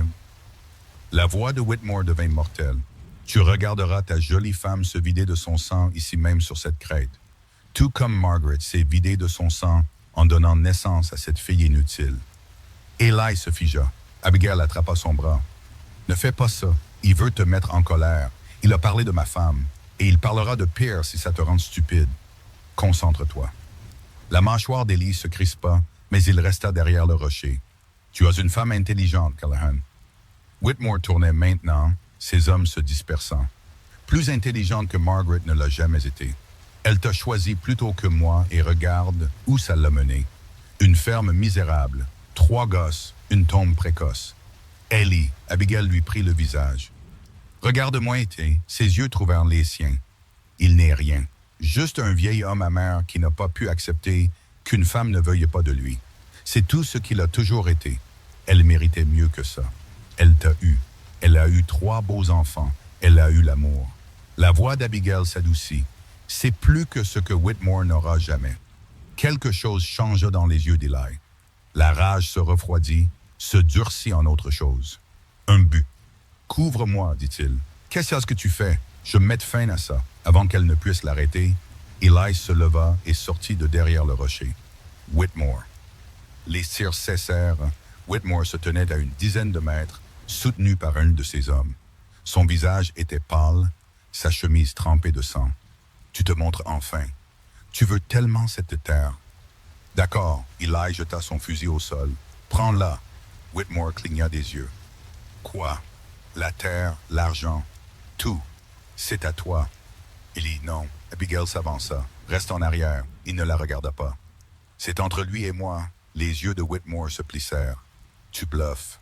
La voix de Whitmore devint mortelle. Tu regarderas ta jolie femme se vider de son sang ici même sur cette crête. Tout comme Margaret s'est vidée de son sang en donnant naissance à cette fille inutile. Ely se figea. Abigail attrapa son bras. Ne fais pas ça. Il veut te mettre en colère. Il a parlé de ma femme. Et il parlera de pire si ça te rend stupide. Concentre-toi. La mâchoire d'Ely se crispa, mais il resta derrière le rocher. Tu as une femme intelligente, Callahan. Whitmore tournait maintenant, ses hommes se dispersant. Plus intelligente que Margaret ne l'a jamais été. Elle t'a choisi plutôt que moi et regarde où ça l'a mené. Une ferme misérable, 3 gosses, une tombe précoce. Ellie, Abigail lui prit le visage. Regarde-moi, été, ses yeux trouvèrent les siens. Il n'est rien. Juste un vieil homme amer qui n'a pas pu accepter qu'une femme ne veuille pas de lui. C'est tout ce qu'il a toujours été. Elle méritait mieux que ça. Elle t'a eu. Elle a eu 3 beaux enfants. Elle a eu l'amour. La voix d'Abigail s'adoucit. C'est plus que ce que Whitmore n'aura jamais. Quelque chose changea dans les yeux d'Ely. La rage se refroidit, se durcit en autre chose. Un but. Couvre-moi, dit-il. Qu'est-ce que tu fais? Je mette fin à ça. Avant qu'elle ne puisse l'arrêter, Ely se leva et sortit de derrière le rocher. Whitmore. Les tirs cessèrent. Whitmore se tenait à une dizaine de mètres, soutenu par un de ses hommes. Son visage était pâle, sa chemise trempée de sang. Tu te montres enfin. Tu veux tellement cette terre. D'accord, Eli jeta son fusil au sol. Prends-la. Whitmore cligna des yeux. Quoi? La terre, l'argent, tout. C'est à toi. Eli, non. Abigail s'avança. Reste en arrière. Il ne la regarda pas. C'est entre lui et moi. Les yeux de Whitmore se plissèrent. Tu bluffes.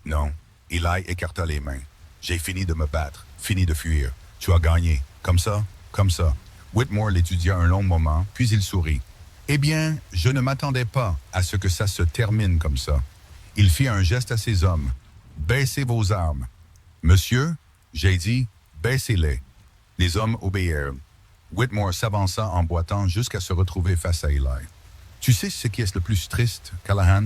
Non. Eli écarta les mains. J'ai fini de me battre, fini de fuir. Tu as gagné. Comme ça, comme ça. Whitmore l'étudia un long moment, puis il sourit. Eh bien, je ne m'attendais pas à ce que ça se termine comme ça. Il fit un geste à ses hommes. Baissez vos armes. Monsieur, j'ai dit, baissez-les. Les hommes obéirent. Whitmore s'avança en boitant jusqu'à se retrouver face à Eli. Tu sais ce qui est le plus triste, Callahan?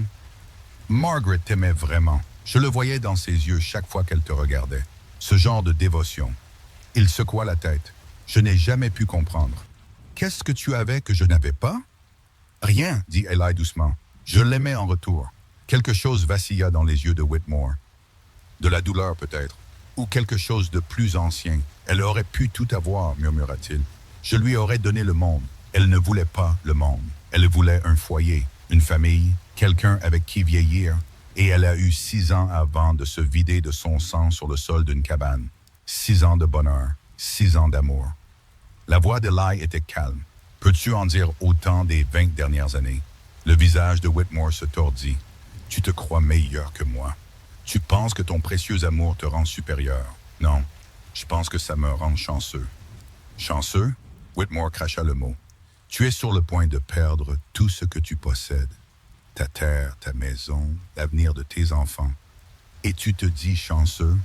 Margaret t'aimait vraiment. Je le voyais dans ses yeux chaque fois qu'elle te regardait. Ce genre de dévotion. Il secoua la tête. Je n'ai jamais pu comprendre. Qu'est-ce que tu avais que je n'avais pas? Rien, dit Eli doucement. Je l'aimais en retour. Quelque chose vacilla dans les yeux de Whitmore. De la douleur peut-être, ou quelque chose de plus ancien. Elle aurait pu tout avoir, murmura-t-il. Je lui aurais donné le monde. Elle ne voulait pas le monde. Elle voulait un foyer, une famille, quelqu'un avec qui vieillir, et elle a eu 6 ans avant de se vider de son sang sur le sol d'une cabane. 6 ans de bonheur, 6 ans d'amour. La voix d'Eli était calme. Peux-tu en dire autant des 20 dernières années? Le visage de Whitmore se tordit. Tu te crois meilleur que moi. Tu penses que ton précieux amour te rend supérieur. Non, je pense que ça me rend chanceux. Chanceux? Whitmore cracha le mot. Tu es sur le point de perdre tout ce que tu possèdes. Ta terre, ta maison, l'avenir de tes enfants. Et tu te dis chanceux?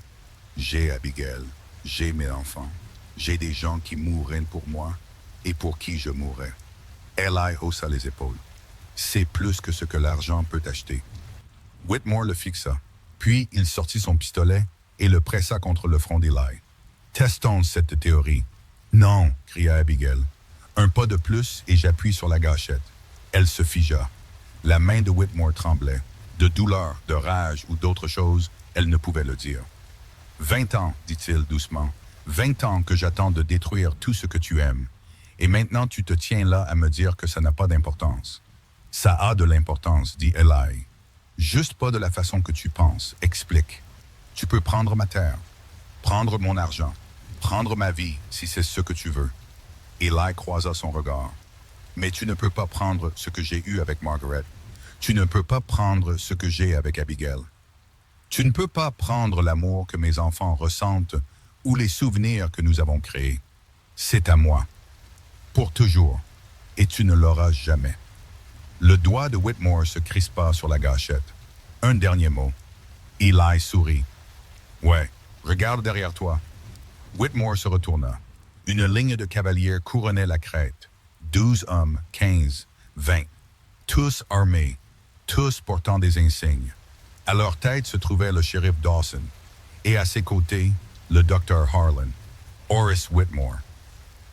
J'ai Abigail, j'ai mes enfants. J'ai des gens qui mourraient pour moi et pour qui je mourrais. Eli haussa les épaules. C'est plus que ce que l'argent peut acheter. Whitmore le fixa. Puis il sortit son pistolet et le pressa contre le front d'Eli. Testons cette théorie. Non, cria Abigail. Un pas de plus et j'appuie sur la gâchette. Elle se figea. La main de Whitmore tremblait. De douleur, de rage ou d'autre chose, elle ne pouvait le dire. 20 ans, dit-il doucement. 20 ans que j'attends de détruire tout ce que tu aimes. Et maintenant tu te tiens là à me dire que ça n'a pas d'importance. Ça a de l'importance, dit Eli. Juste pas de la façon que tu penses. Explique. Tu peux prendre ma terre, prendre mon argent, prendre ma vie si c'est ce que tu veux. Eli croisa son regard. Mais tu ne peux pas prendre ce que j'ai eu avec Margaret. Tu ne peux pas prendre ce que j'ai avec Abigail. Tu ne peux pas prendre l'amour que mes enfants ressentent ou les souvenirs que nous avons créés. C'est à moi. Pour toujours. Et tu ne l'auras jamais. Le doigt de Whitmore se crispa sur la gâchette. Un dernier mot. Eli sourit. Ouais, regarde derrière toi. Whitmore se retourna. Une ligne de cavaliers couronnait la crête. 12 hommes, 15, 20. Tous armés, tous portant des insignes. À leur tête se trouvait le shérif Dawson. Et à ses côtés, le docteur Harlan. Horace Whitmore.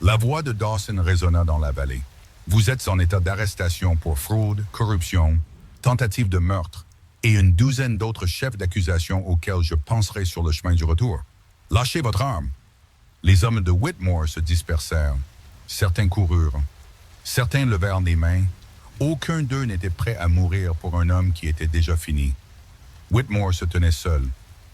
La voix de Dawson résonna dans la vallée. Vous êtes en état d'arrestation pour fraude, corruption, tentative de meurtre et une douzaine d'autres chefs d'accusation auxquels je penserai sur le chemin du retour. Lâchez votre arme. Les hommes de Whitmore se dispersèrent. Certains coururent. Certains levèrent les mains. Aucun d'eux n'était prêt à mourir pour un homme qui était déjà fini. Whitmore se tenait seul.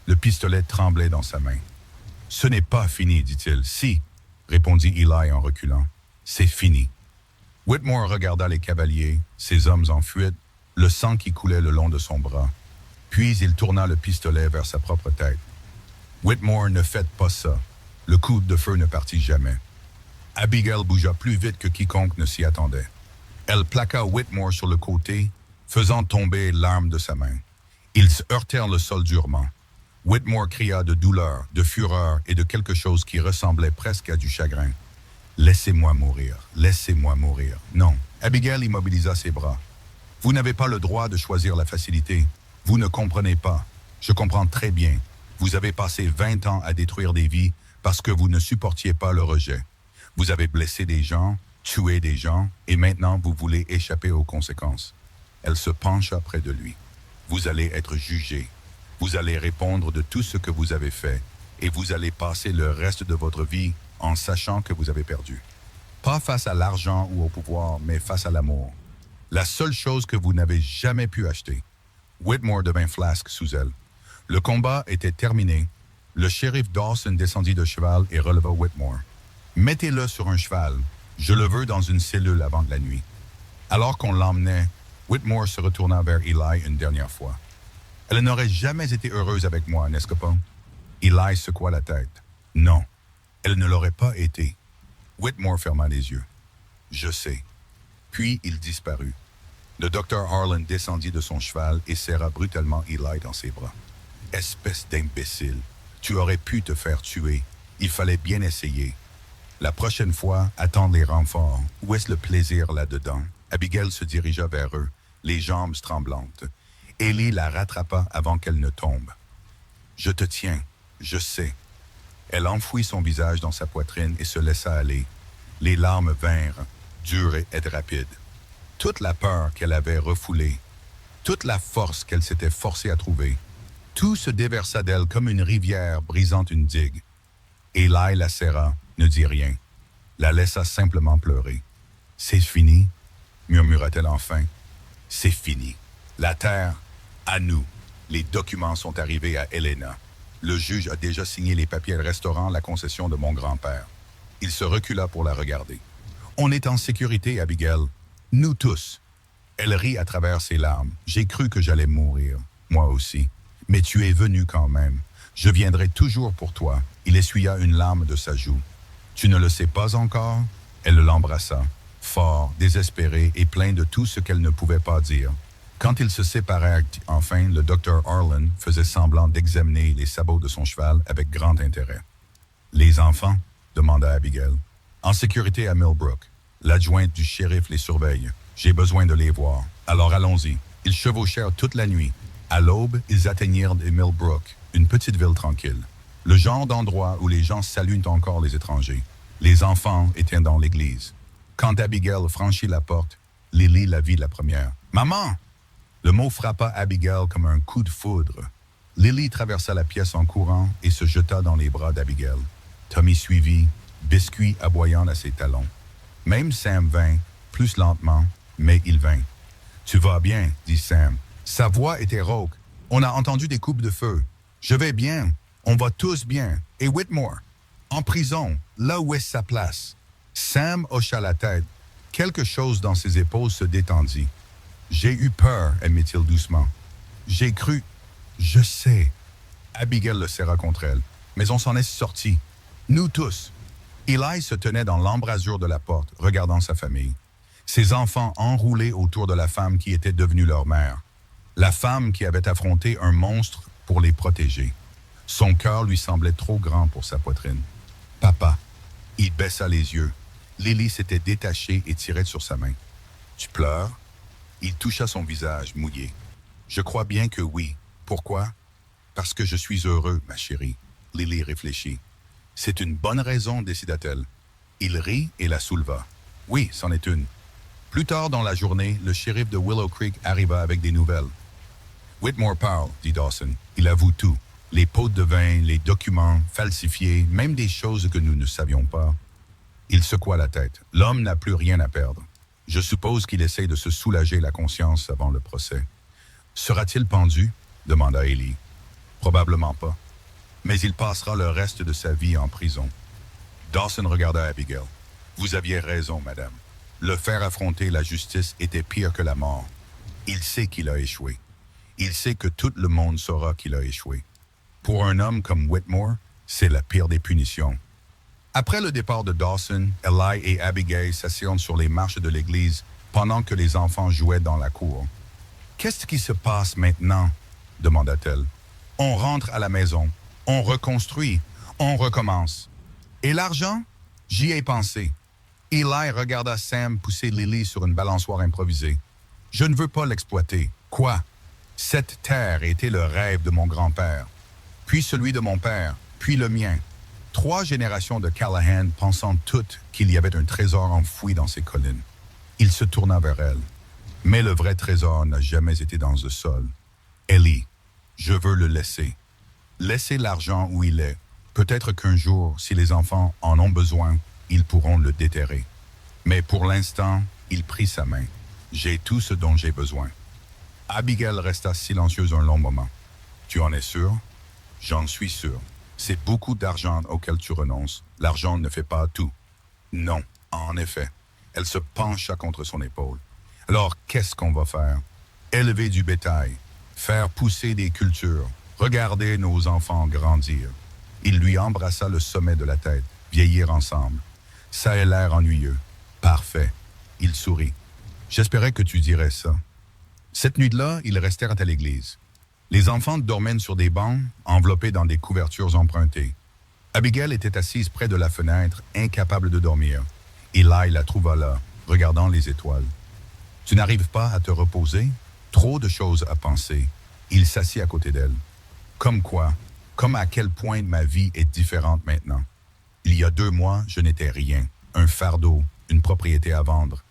Le pistolet tremblait dans sa main. « Ce n'est pas fini, dit-il. »« Si, » répondit Eli en reculant. « C'est fini. » Whitmore regarda les cavaliers, ses hommes en fuite, le sang qui coulait le long de son bras. Puis il tourna le pistolet vers sa propre tête. « Whitmore, ne faites pas ça. Le coup de feu ne partit jamais. » Abigail bougea plus vite que quiconque ne s'y attendait. Elle plaqua Whitmore sur le côté, faisant tomber l'arme de sa main. Ils se heurtèrent le sol durement. Whitmore cria de douleur, de fureur et de quelque chose qui ressemblait presque à du chagrin. « Laissez-moi mourir, laissez-moi mourir. » Non, Abigail immobilisa ses bras. « Vous n'avez pas le droit de choisir la facilité. Vous ne comprenez pas. Je comprends très bien. Vous avez passé 20 ans à détruire des vies parce que vous ne supportiez pas le rejet. Vous avez blessé des gens, tué des gens, et maintenant vous voulez échapper aux conséquences. Elle se pencha près de lui. Vous allez être jugé. Vous allez répondre de tout ce que vous avez fait et vous allez passer le reste de votre vie en sachant que vous avez perdu. Pas face à l'argent ou au pouvoir, mais face à l'amour. La seule chose que vous n'avez jamais pu acheter. Whitmore devint flasque sous elle. Le combat était terminé. Le shérif Dawson descendit de cheval et releva Whitmore. Mettez-le sur un cheval. Je le veux dans une cellule avant la nuit. Alors qu'on l'emmenait, Whitmore se retourna vers Eli une dernière fois. Elle n'aurait jamais été heureuse avec moi, n'est-ce pas? Eli secoua la tête. Non, elle ne l'aurait pas été. Whitmore ferma les yeux. Je sais. Puis il disparut. Le docteur Harlan descendit de son cheval et serra brutalement Eli dans ses bras. Espèce d'imbécile, tu aurais pu te faire tuer. Il fallait bien essayer. La prochaine fois, attendre les renforts. Où est-ce le plaisir là-dedans? Abigail se dirigea vers eux, les jambes tremblantes. Ellie la rattrapa avant qu'elle ne tombe. Je te tiens, je sais. Elle enfouit son visage dans sa poitrine et se laissa aller. Les larmes vinrent, dures et rapides. Toute la peur qu'elle avait refoulée, toute la force qu'elle s'était forcée à trouver, tout se déversa d'elle comme une rivière brisant une digue. Eli la serra, ne dit rien, la laissa simplement pleurer. « C'est fini » murmura-t-elle enfin. « C'est fini. La terre, à nous. Les documents sont arrivés à Helena. Le juge a déjà signé les papiers restaurant la concession de mon grand-père. » Il se recula pour la regarder. « On est en sécurité, Abigail. Nous tous. » Elle rit à travers ses larmes. « J'ai cru que j'allais mourir. Moi aussi. Mais tu es venu quand même. Je viendrai toujours pour toi. » Il essuya une larme de sa joue. « Tu ne le sais pas encore ?» Elle l'embrassa, fort, désespéré et plein de tout ce qu'elle ne pouvait pas dire. Quand ils se séparèrent, enfin, le docteur Harlan faisait semblant d'examiner les sabots de son cheval avec grand intérêt. « Les enfants ?» demanda Abigail. « En sécurité à Millbrook. L'adjointe du shérif les surveille. J'ai besoin de les voir. Alors allons-y. » Ils chevauchèrent toute la nuit. À l'aube, ils atteignirent Millbrook, une petite ville tranquille. Le genre d'endroit où les gens saluent encore les étrangers. Les enfants étaient dans l'église. Quand Abigail franchit la porte, Lily la vit la première. « Maman !» Le mot frappa Abigail comme un coup de foudre. Lily traversa la pièce en courant et se jeta dans les bras d'Abigail. Tommy suivit, biscuit aboyant à ses talons. Même Sam vint, plus lentement, mais il vint. « Tu vas bien » dit Sam. Sa voix était rauque. « On a entendu des coupes de feu. Je vais bien. On va tous bien. Et Whitmore? En prison, là où est sa place. » Sam hocha la tête. Quelque chose dans ses épaules se détendit. « J'ai eu peur, » admit-il doucement. « J'ai cru... » « Je sais. » Abigail le serra contre elle. « Mais on s'en est sortis. Nous tous. » Eli se tenait dans l'embrasure de la porte, regardant sa famille. Ses enfants enroulés autour de la femme qui était devenue leur mère. La femme qui avait affronté un monstre pour les protéger. Son cœur lui semblait trop grand pour sa poitrine. « Papa. » Il baissa les yeux. Lily s'était détachée et tirait sur sa main. « Tu pleures? » Il toucha son visage mouillé. « Je crois bien que oui. Pourquoi? Parce que je suis heureux, ma chérie. » Lily réfléchit. « C'est une bonne raison, décida-t-elle. » Il rit et la souleva. « Oui, c'en est une. » Plus tard dans la journée, le shérif de Willow Creek arriva avec des nouvelles. « Whitmore parle, » dit Dawson. « Il avoue tout. Les pots de vin, les documents, falsifiés, même des choses que nous ne savions pas. » Il secoua la tête. « L'homme n'a plus rien à perdre. Je suppose qu'il essaie de se soulager la conscience avant le procès. »« Sera-t-il pendu? » demanda Ellie. « Probablement pas. Mais il passera le reste de sa vie en prison. » Dawson regarda Abigail. « Vous aviez raison, madame. Le faire affronter la justice était pire que la mort. Il sait qu'il a échoué. Il sait que tout le monde saura qu'il a échoué. Pour un homme comme Whitmore, c'est la pire des punitions. » Après le départ de Dawson, Eli et Abigail s'assirent sur les marches de l'église pendant que les enfants jouaient dans la cour. « Qu'est-ce qui se passe maintenant? » demanda-t-elle. « On rentre à la maison. On reconstruit. On recommence. Et l'argent? J'y ai pensé. » Eli regarda Sam pousser Lily sur une balançoire improvisée. « Je ne veux pas l'exploiter. Quoi? Cette terre était le rêve de mon grand-père, puis celui de mon père, puis le mien. 3 générations de Callahan pensant toutes qu'il y avait un trésor enfoui dans ces collines. » Il se tourna vers elle. « Mais le vrai trésor n'a jamais été dans le sol. Ellie, je veux le laisser. Laissez l'argent où il est. Peut-être qu'un jour, si les enfants en ont besoin, ils pourront le déterrer. Mais pour l'instant, il prit sa main. J'ai tout ce dont j'ai besoin. Abigail resta silencieuse un long moment. Tu en es sûr? J'en suis sûr. C'est beaucoup d'argent auquel tu renonces. L'argent ne fait pas tout. Non, en effet. Elle se pencha contre son épaule. Alors, qu'est-ce qu'on va faire? Élever du bétail, faire pousser des cultures, regarder nos enfants grandir. Il lui embrassa le sommet de la tête, vieillir ensemble. Ça a l'air ennuyeux. Parfait. Il sourit. J'espérais que tu dirais ça. Cette nuit-là, ils restèrent à l'église. Les enfants dormaient sur des bancs, enveloppés dans des couvertures empruntées. Abigail était assise près de la fenêtre, incapable de dormir. Eli la trouva là, regardant les étoiles. « Tu n'arrives pas à te reposer? Trop de choses à penser. » Il s'assit à côté d'elle. « Comme quoi? Comme à quel point ma vie est différente maintenant. Il y a 2 mois, je n'étais rien. Un fardeau, une propriété à vendre. »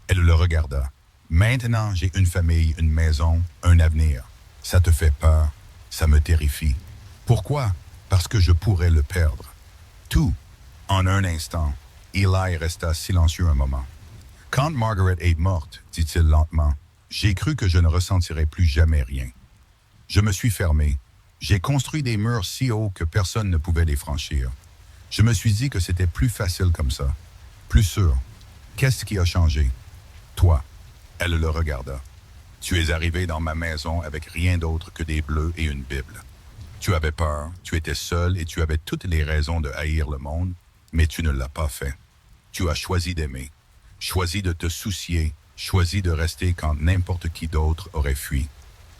Elle le regarda. « Maintenant, j'ai une famille, une maison, un avenir. Ça te fait peur. Ça me terrifie. Pourquoi? Parce que je pourrais le perdre. Tout, en un instant. » Eli resta silencieux un moment. « Quand Margaret est morte, dit-il lentement, j'ai cru que je ne ressentirais plus jamais rien. Je me suis fermé. J'ai construit des murs si hauts que personne ne pouvait les franchir. Je me suis dit que c'était plus facile comme ça. Plus sûr. Qu'est-ce qui a changé? Toi. » Elle le regarda. « Tu es arrivé dans ma maison avec rien d'autre que des bleus et une Bible. Tu avais peur, tu étais seul et tu avais toutes les raisons de haïr le monde, mais tu ne l'as pas fait. Tu as choisi d'aimer, choisi de te soucier, choisi de rester quand n'importe qui d'autre aurait fui. »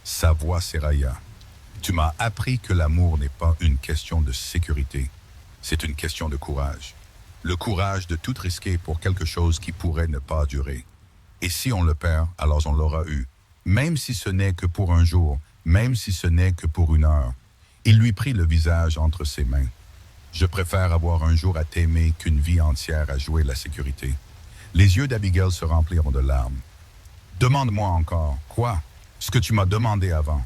Sa voix s'érailla. « Tu m'as appris que l'amour n'est pas une question de sécurité. C'est une question de courage. Le courage de tout risquer pour quelque chose qui pourrait ne pas durer. Et si on le perd, alors on l'aura eu. Même si ce n'est que pour un jour, même si ce n'est que pour 1 heure. » Il lui prit le visage entre ses mains. « Je préfère avoir un jour à t'aimer qu'une vie entière à jouer la sécurité. » Les yeux d'Abigail se remplirent de larmes. « Demande-moi encore. Quoi? Ce que tu m'as demandé avant.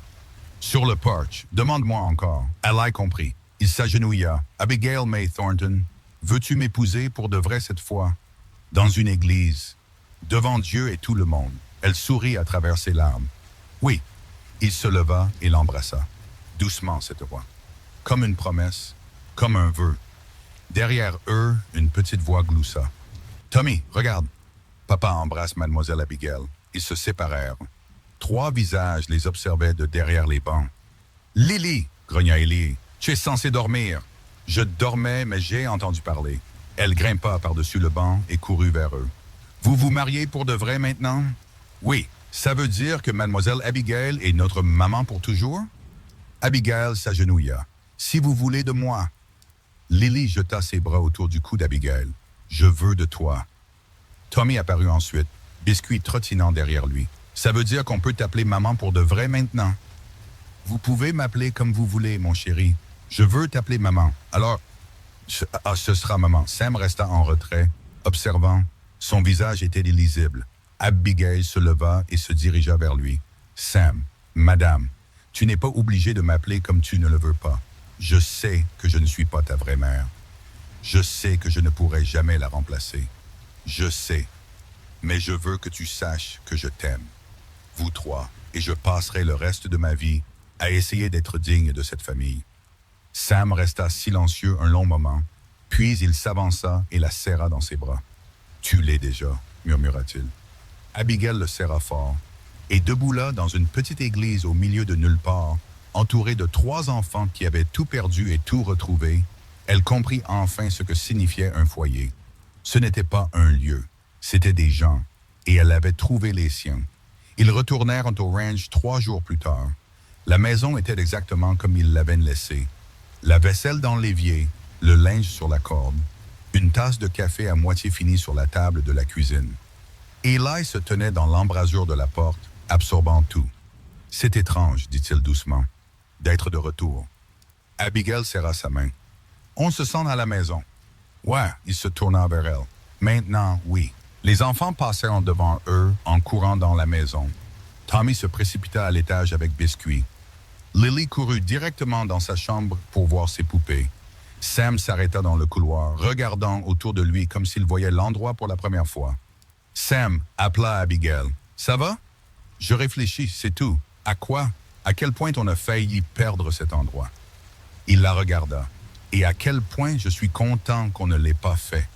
Sur le porch, demande-moi encore. » Elle a compris. Il s'agenouilla. « Abigail May Thornton, veux-tu m'épouser pour de vrai cette fois? Dans une église, devant Dieu et tout le monde. » Elle sourit à travers ses larmes. « Oui. » Il se leva et l'embrassa. Doucement cette fois. Comme une promesse, comme un vœu. Derrière eux, une petite voix gloussa. « Tommy, regarde. » Papa embrasse mademoiselle Abigail. Ils se séparèrent. 3 visages les observaient de derrière les bancs. « Lily, » grogna Ellie, « tu es censée dormir. » Je dormais, mais j'ai entendu parler. Elle grimpa par-dessus le banc et courut vers eux. « Vous vous mariez pour de vrai maintenant? » « Oui, ça veut dire que mademoiselle Abigail est notre maman pour toujours? » Abigail s'agenouilla. « Si vous voulez de moi. » Lily jeta ses bras autour du cou d'Abigail. « Je veux de toi. » Tommy apparut ensuite, biscuit trottinant derrière lui. « Ça veut dire qu'on peut t'appeler maman pour de vrai maintenant. »« Vous pouvez m'appeler comme vous voulez, mon chéri. Je veux t'appeler maman. Alors, ce sera maman. » Sam resta en retrait, observant. Son visage était illisible. Abigail se leva et se dirigea vers lui. « Sam, madame, tu n'es pas obligé de m'appeler comme tu ne le veux pas. Je sais que je ne suis pas ta vraie mère. Je sais que je ne pourrai jamais la remplacer. Je sais. Mais je veux que tu saches que je t'aime. Vous 3, et je passerai le reste de ma vie à essayer d'être digne de cette famille. » Sam resta silencieux un long moment, puis il s'avança et la serra dans ses bras. « Tu l'es déjà, » murmura-t-il. Abigail le serra fort, et debout là, dans une petite église au milieu de nulle part, entourée de 3 enfants qui avaient tout perdu et tout retrouvé, elle comprit enfin ce que signifiait un foyer. Ce n'était pas un lieu, c'étaient des gens, et elle avait trouvé les siens. Ils retournèrent au ranch 3 jours plus tard. La maison était exactement comme ils l'avaient laissée. La vaisselle dans l'évier, le linge sur la corde, une tasse de café à moitié finie sur la table de la cuisine. Eli se tenait dans l'embrasure de la porte, absorbant tout. « C'est étrange, dit-il doucement, d'être de retour. » Abigail serra sa main. « On se sent à la maison. » « Ouais, » il se tourna vers elle. « Maintenant, oui. Les enfants passèrent devant eux en courant dans la maison. Tommy se précipita à l'étage avec biscuits. Lily courut directement dans sa chambre pour voir ses poupées. Sam s'arrêta dans le couloir, regardant autour de lui comme s'il voyait l'endroit pour la première fois. Sam appela Abigail. « Ça va? » « Je réfléchis, c'est tout. À quoi? À quel point on a failli perdre cet endroit? » Il la regarda. « Et à quel point je suis content qu'on ne l'ait pas fait. »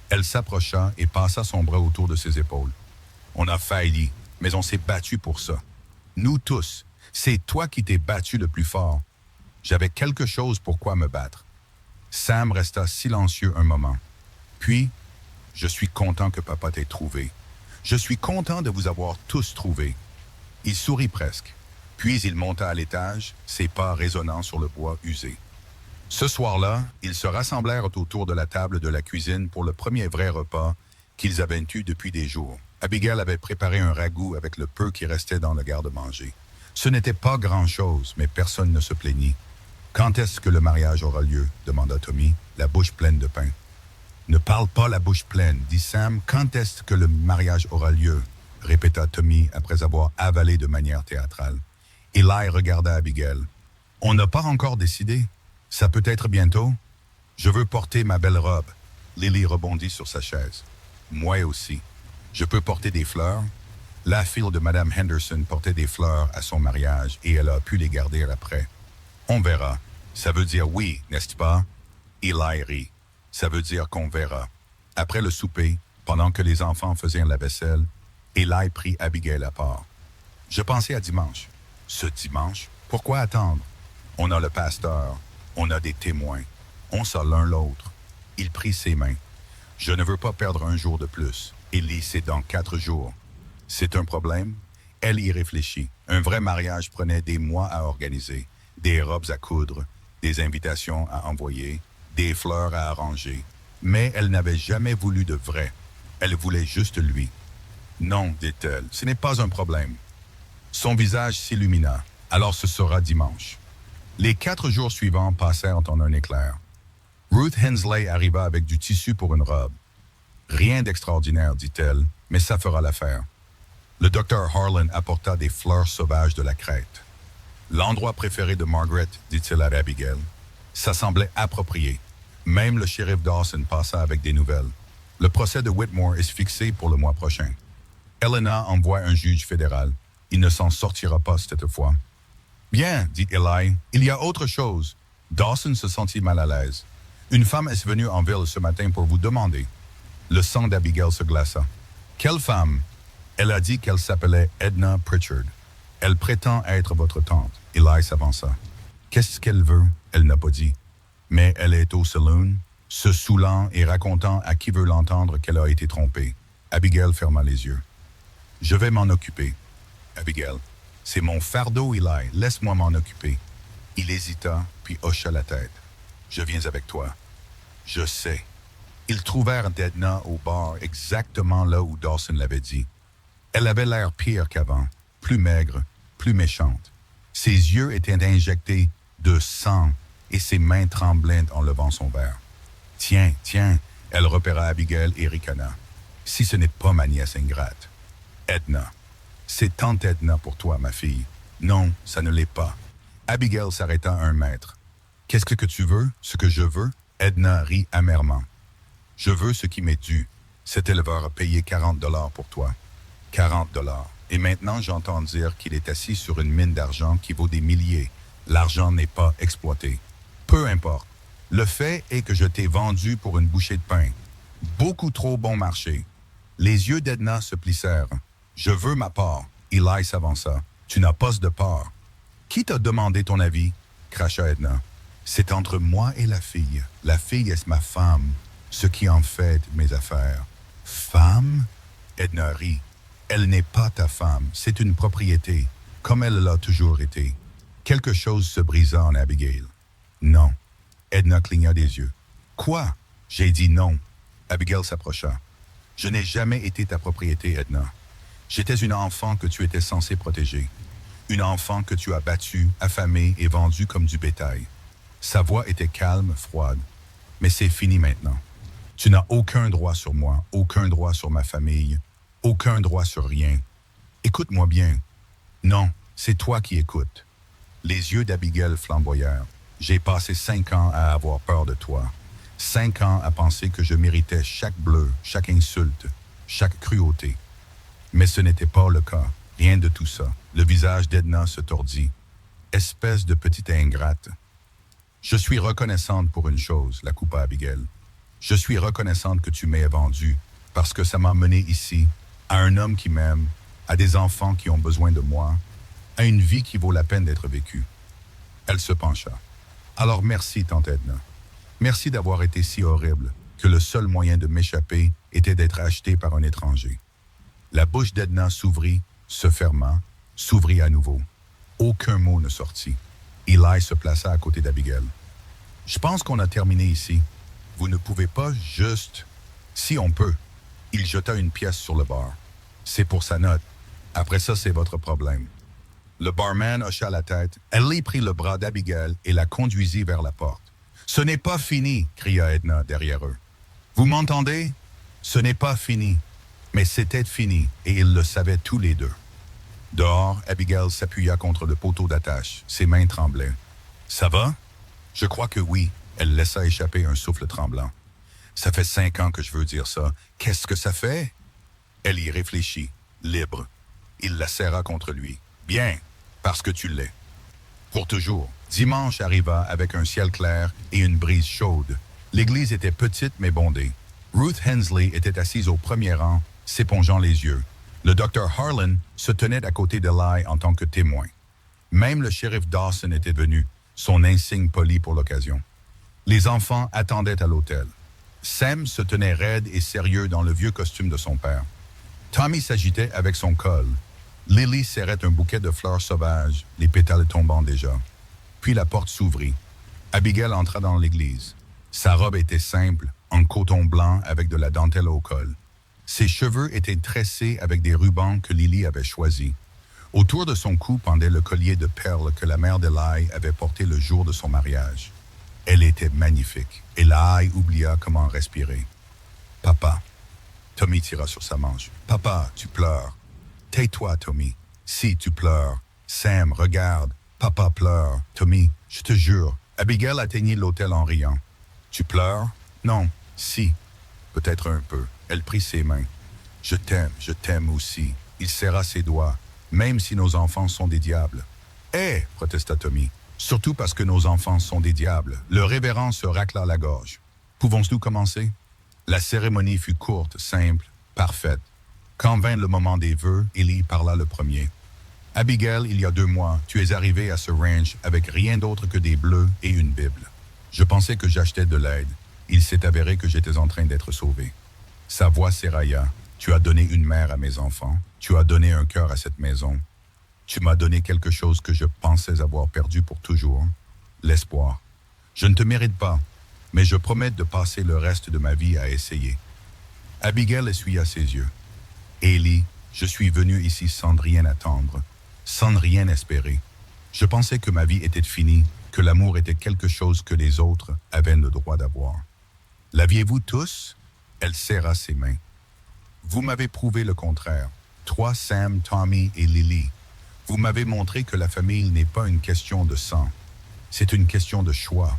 Elle s'approcha et passa son bras autour de ses épaules. « On a failli, mais on s'est battu pour ça. Nous tous. C'est toi qui t'es battu le plus fort. J'avais quelque chose pour quoi me battre. » Sam resta silencieux un moment. Puis, « Je suis content que papa t'ait trouvé. Je suis content de vous avoir tous trouvés. » Il sourit presque. Puis il monta à l'étage, ses pas résonnant sur le bois usé. Ce soir-là, ils se rassemblèrent autour de la table de la cuisine pour le premier vrai repas qu'ils avaient eu depuis des jours. Abigail avait préparé un ragoût avec le peu qui restait dans le garde-manger. Ce n'était pas grand-chose, mais personne ne se plaignit. « Quand est-ce que le mariage aura lieu? » demanda Tommy, la bouche pleine de pain. « Ne parle pas la bouche pleine, dit Sam. Quand est-ce que le mariage aura lieu? » répéta Tommy après avoir avalé de manière théâtrale. Eli regarda Abigail. « On n'a pas encore décidé. Ça peut être bientôt. Je veux porter ma belle robe. » Lily rebondit sur sa chaise. « Moi aussi. Je peux porter des fleurs. » La fille de Madame Henderson portait des fleurs à son mariage et elle a pu les garder après. « On verra. Ça veut dire oui, n'est-ce pas? » Eli rit. « Ça veut dire qu'on verra. » Après le souper, pendant que les enfants faisaient la vaisselle, Eli prit Abigail à part. « Je pensais à dimanche. » « Ce dimanche? Pourquoi attendre? On a le pasteur. On a des témoins. On sait l'un l'autre. » Il prit ses mains. « Je ne veux pas perdre un jour de plus. Eli, c'est dans 4 jours. » C'est un problème? Elle y réfléchit. Un vrai mariage prenait des mois à organiser. Des robes à coudre, des invitations à envoyer, des fleurs à arranger. Mais elle n'avait jamais voulu de vrai. Elle voulait juste lui. « Non, dit-elle, ce n'est pas un problème. » Son visage s'illumina. « Alors ce sera dimanche. » Les 4 jours suivants passèrent en un éclair. Ruth Hensley arriva avec du tissu pour une robe. « Rien d'extraordinaire, dit-elle, mais ça fera l'affaire. » Le docteur Harlan apporta des fleurs sauvages de la Crète. « L'endroit préféré de Margaret, dit-il à Abigail. Ça semblait approprié. Même le shérif Dawson passa avec des nouvelles. Le procès de Whitmore est fixé pour le mois prochain. Helena envoie un juge fédéral. Il ne s'en sortira pas cette fois. « Bien, dit Eli, il y a autre chose. » Dawson se sentit mal à l'aise. « Une femme est venue en ville ce matin pour vous demander. » Le sang d'Abigail se glaça. « Quelle femme? » Elle a dit qu'elle s'appelait Edna Pritchard. Elle prétend être votre tante. Eli s'avança. « Qu'est-ce qu'elle veut? » Elle n'a pas dit. Mais elle est au saloon, se saoulant et racontant à qui veut l'entendre qu'elle a été trompée. Abigail ferma les yeux. « Je vais m'en occuper. » Abigail. « C'est mon fardeau, Eli. Laisse-moi m'en occuper. » Il hésita, puis hocha la tête. « Je viens avec toi. »« Je sais. » Ils trouvèrent Edna au bar exactement là où Dawson l'avait dit. Elle avait l'air pire qu'avant, plus maigre, plus méchante. Ses yeux étaient injectés de sang et ses mains tremblaient en levant son verre. « Tiens, tiens !» Elle repéra Abigail et ricana. « Si ce n'est pas ma nièce ingrate. »« Edna. » « C'est tante Edna pour toi, ma fille. »« Non, ça ne l'est pas. » Abigail s'arrêta à 1 mètre. « Qu'est-ce que tu veux? Ce que je veux? » Edna rit amèrement. « Je veux ce qui m'est dû. Cet éleveur a payé 40 $ pour toi. 40 $. Et maintenant, j'entends dire qu'il est assis sur une mine d'argent qui vaut des milliers. L'argent n'est pas exploité. Peu importe. Le fait est que je t'ai vendu pour une bouchée de pain. Beaucoup trop bon marché. » Les yeux d'Edna se plissèrent. « Je veux ma part. » Eli s'avança. « Tu n'as pas de part. »« Qui t'a demandé ton avis? » cracha Edna. « C'est entre moi et la fille. La fille est ma femme, ce qui en fait mes affaires. »« Femme? » Edna rit. « Elle n'est pas ta femme. C'est une propriété, comme elle l'a toujours été. » Quelque chose se brisa en Abigail. « Non. » Edna cligna des yeux. « Quoi? » J'ai dit non. Abigail s'approcha. « Je n'ai jamais été ta propriété, Edna. J'étais une enfant que tu étais censé protéger. Une enfant que tu as battue, affamée et vendue comme du bétail. » Sa voix était calme, froide. « Mais c'est fini maintenant. Tu n'as aucun droit sur moi, aucun droit sur ma famille, aucun droit sur rien. Écoute-moi bien. Non, c'est toi qui écoutes. Les yeux d'Abigail flamboyèrent. J'ai passé 5 ans à avoir peur de toi. 5 ans à penser que je méritais chaque bleu, chaque insulte, chaque cruauté. Mais ce n'était pas le cas. Rien de tout ça. Le visage d'Edna se tordit. Espèce de petite ingrate. Je suis reconnaissante pour une chose, la coupa Abigail. Je suis reconnaissante que tu m'aies vendue, parce que ça m'a mené ici, à un homme qui m'aime, à des enfants qui ont besoin de moi, à une vie qui vaut la peine d'être vécue. Elle se pencha. Alors merci, tante Edna. Merci d'avoir été si horrible que le seul moyen de m'échapper était d'être acheté par un étranger. La bouche d'Edna s'ouvrit, se ferma, s'ouvrit à nouveau. Aucun mot ne sortit. Eli se plaça à côté d'Abigail. Je pense qu'on a terminé ici. Vous ne pouvez pas juste... Si on peut. Il jeta une pièce sur le bar. C'est pour sa note. Après ça, c'est votre problème. Le barman hocha la tête. Eli prit le bras d'Abigail et la conduisit vers la porte. Ce n'est pas fini, cria Edna derrière eux. Vous m'entendez? Ce n'est pas fini. Mais c'était fini, et ils le savaient tous les deux. Dehors, Abigail s'appuya contre le poteau d'attache. Ses mains tremblaient. Ça va? Je crois que oui. Elle laissa échapper un souffle tremblant. Ça fait 5 ans que je veux dire ça. Qu'est-ce que ça fait? Elle y réfléchit, libre. Il la serra contre lui. Bien, parce que tu l'es. Pour toujours. Dimanche arriva avec un ciel clair et une brise chaude. L'église était petite mais bondée. Ruth Hensley était assise au premier rang, s'épongeant les yeux. Le docteur Harlan se tenait à côté d'Eli en tant que témoin. Même le shérif Dawson était venu, son insigne poli pour l'occasion. Les enfants attendaient à l'hôtel. Sam se tenait raide et sérieux dans le vieux costume de son père. Tommy s'agitait avec son col. Lily serrait un bouquet de fleurs sauvages, les pétales tombant déjà. Puis la porte s'ouvrit. Abigail entra dans l'église. Sa robe était simple, en coton blanc avec de la dentelle au col. Ses cheveux étaient tressés avec des rubans que Lily avait choisis. Autour de son cou pendait le collier de perles que la mère d'Eli avait porté le jour de son mariage. Elle était magnifique, et Eli oublia comment respirer. « Papa. » Tommy tira sur sa manche. « Papa, tu pleures. »« Tais-toi, Tommy. Si tu pleures. Sam, regarde. Papa pleure. Tommy, je te jure. » Abigail atteignit l'hôtel en riant. « Tu pleures? »« Non. Si. Peut-être un peu. » Elle prit ses mains. « Je t'aime aussi. » Il serra ses doigts. « Même si nos enfants sont des diables. »« Eh !» protesta Tommy. « Surtout parce que nos enfants sont des diables. » Le révérend se racla la gorge. « Pouvons-nous commencer? » La cérémonie fut courte, simple, parfaite. Quand vint le moment des vœux, Eli parla le premier. « Abigail, il y a 2 mois, tu es arrivée à ce ranch avec rien d'autre que des bleus et une Bible. Je pensais que j'achetais de l'aide. Il s'est avéré que j'étais en train d'être sauvé. » Sa voix s'érailla. « Tu as donné une mère à mes enfants. Tu as donné un cœur à cette maison. Tu m'as donné quelque chose que je pensais avoir perdu pour toujours. L'espoir. Je ne te mérite pas, mais je promets de passer le reste de ma vie à essayer. » Abigail essuya ses yeux. « Eli, je suis venu ici sans rien attendre, sans rien espérer. Je pensais que ma vie était finie, que l'amour était quelque chose que les autres avaient le droit d'avoir. L'aviez-vous tous? » Elle serra ses mains. « Vous m'avez prouvé le contraire. Toi, Sam, Tommy et Lily. Vous m'avez montré que la famille n'est pas une question de sang. C'est une question de choix.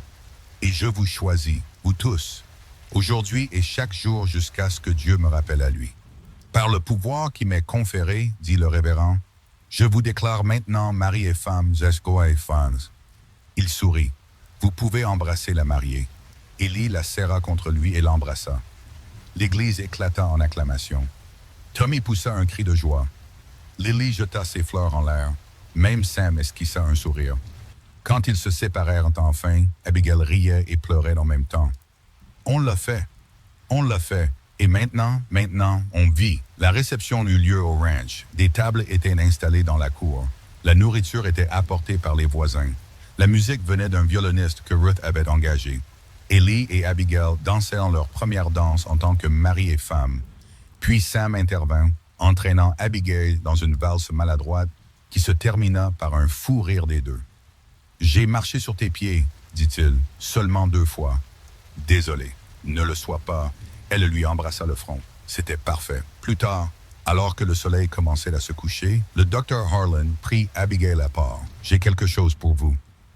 Et je vous choisis, vous tous, aujourd'hui et chaque jour jusqu'à ce que Dieu me rappelle à lui. Par le pouvoir qui m'est conféré, dit le révérend, je vous déclare maintenant mari et femme, Zesco et fans. » Il sourit. « Vous pouvez embrasser la mariée. » Eli la serra contre lui et l'embrassa. L'église éclata en acclamations. Tommy poussa un cri de joie. Lily jeta ses fleurs en l'air. Même Sam esquissa un sourire. Quand ils se séparèrent enfin, Abigail riait et pleurait en même temps. « On l'a fait. On l'a fait. Et maintenant, on vit. » La réception eut lieu au ranch. Des tables étaient installées dans la cour. La nourriture était apportée par les voisins. La musique venait d'un violoniste que Ruth avait engagé. Eli et Abigail dansèrent leur première danse en tant que mari et femme. Puis Sam intervint, entraînant Abigail dans une valse maladroite qui se termina par un fou rire des deux. « J'ai marché sur tes pieds, dit-il, seulement 2 fois. Désolé, ne le sois pas. Elle lui embrassa le front. C'était parfait. Plus tard, alors que le soleil commençait à se coucher, le docteur Harlan prit Abigail à part. « J'ai quelque chose pour vous. »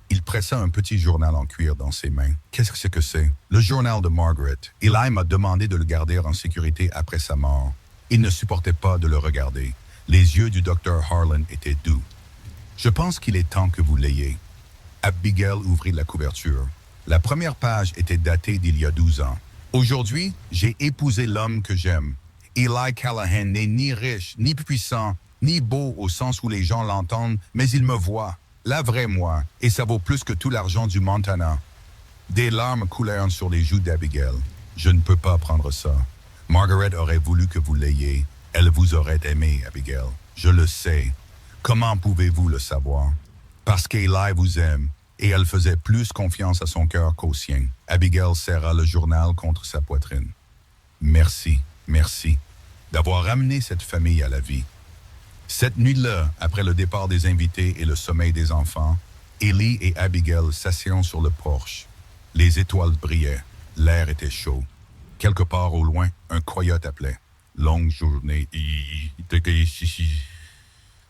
Il pressa un petit journal en cuir dans ses mains. « Qu'est-ce que c'est? » « Le journal de Margaret. Eli m'a demandé de le garder en sécurité après sa mort. Il ne supportait pas de le regarder. Les yeux du docteur Harlan étaient doux. « Je pense qu'il est temps que vous l'ayez. » Abigail ouvrit la couverture. La première page était datée d'il y a 12 ans. « Aujourd'hui, j'ai épousé l'homme que j'aime. Eli Callahan n'est ni riche, ni puissant, ni beau au sens où les gens l'entendent, mais il me voit, la vraie moi, et ça vaut plus que tout l'argent du Montana. » Des larmes coulèrent sur les joues d'Abigail. « Je ne peux pas prendre ça. Margaret aurait voulu que vous l'ayez. Elle vous aurait aimé, Abigail. Je le sais. Comment pouvez-vous le savoir? Parce qu'Eli vous aime, et elle faisait plus confiance à son cœur qu'au sien. » Abigail serra le journal contre sa poitrine. « Merci, merci, d'avoir ramené cette famille à la vie. » Cette nuit-là, après le départ des invités et le sommeil des enfants, Eli et Abigail s'assirent sur le porche. Les étoiles brillaient, l'air était chaud. Quelque part au loin, un coyote appelait. « Longue journée. »«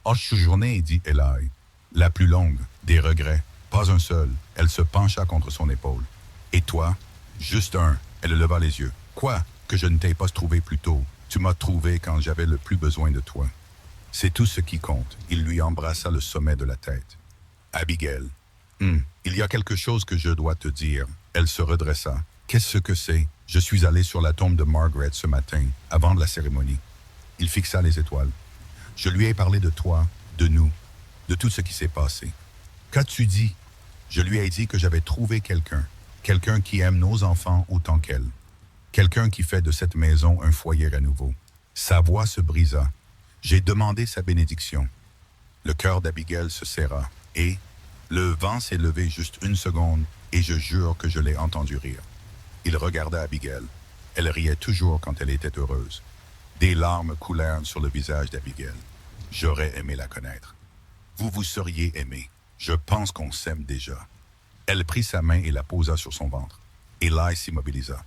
Hache journée, » dit Eli. « La plus longue, des regrets. Pas un seul. » Elle se pencha contre son épaule. « Et toi? »« Juste un. » Elle leva les yeux. « Quoi? Que je ne t'ai pas trouvé plus tôt. Tu m'as trouvé quand j'avais le plus besoin de toi. » C'est tout ce qui compte. Il lui embrassa le sommet de la tête. « Abigail. Il y a quelque chose que je dois te dire. » Elle se redressa. « Qu'est-ce que c'est? » « Je suis allé sur la tombe de Margaret ce matin, avant la cérémonie. » Il fixa les étoiles. « Je lui ai parlé de toi, de nous, de tout ce qui s'est passé. »« Qu'as-tu dit? » ?»« Je lui ai dit que j'avais trouvé quelqu'un qui aime nos enfants autant qu'elle. Quelqu'un qui fait de cette maison un foyer à nouveau. » Sa voix se brisa. J'ai demandé sa bénédiction. Le cœur d'Abigail se serra, et le vent s'est levé juste une seconde, et je jure que je l'ai entendu rire. Il regarda Abigail. Elle riait toujours quand elle était heureuse. Des larmes coulèrent sur le visage d'Abigail. J'aurais aimé la connaître. Vous vous seriez aimé. Je pense qu'on s'aime déjà. Elle prit sa main et la posa sur son ventre. Eli s'immobilisa.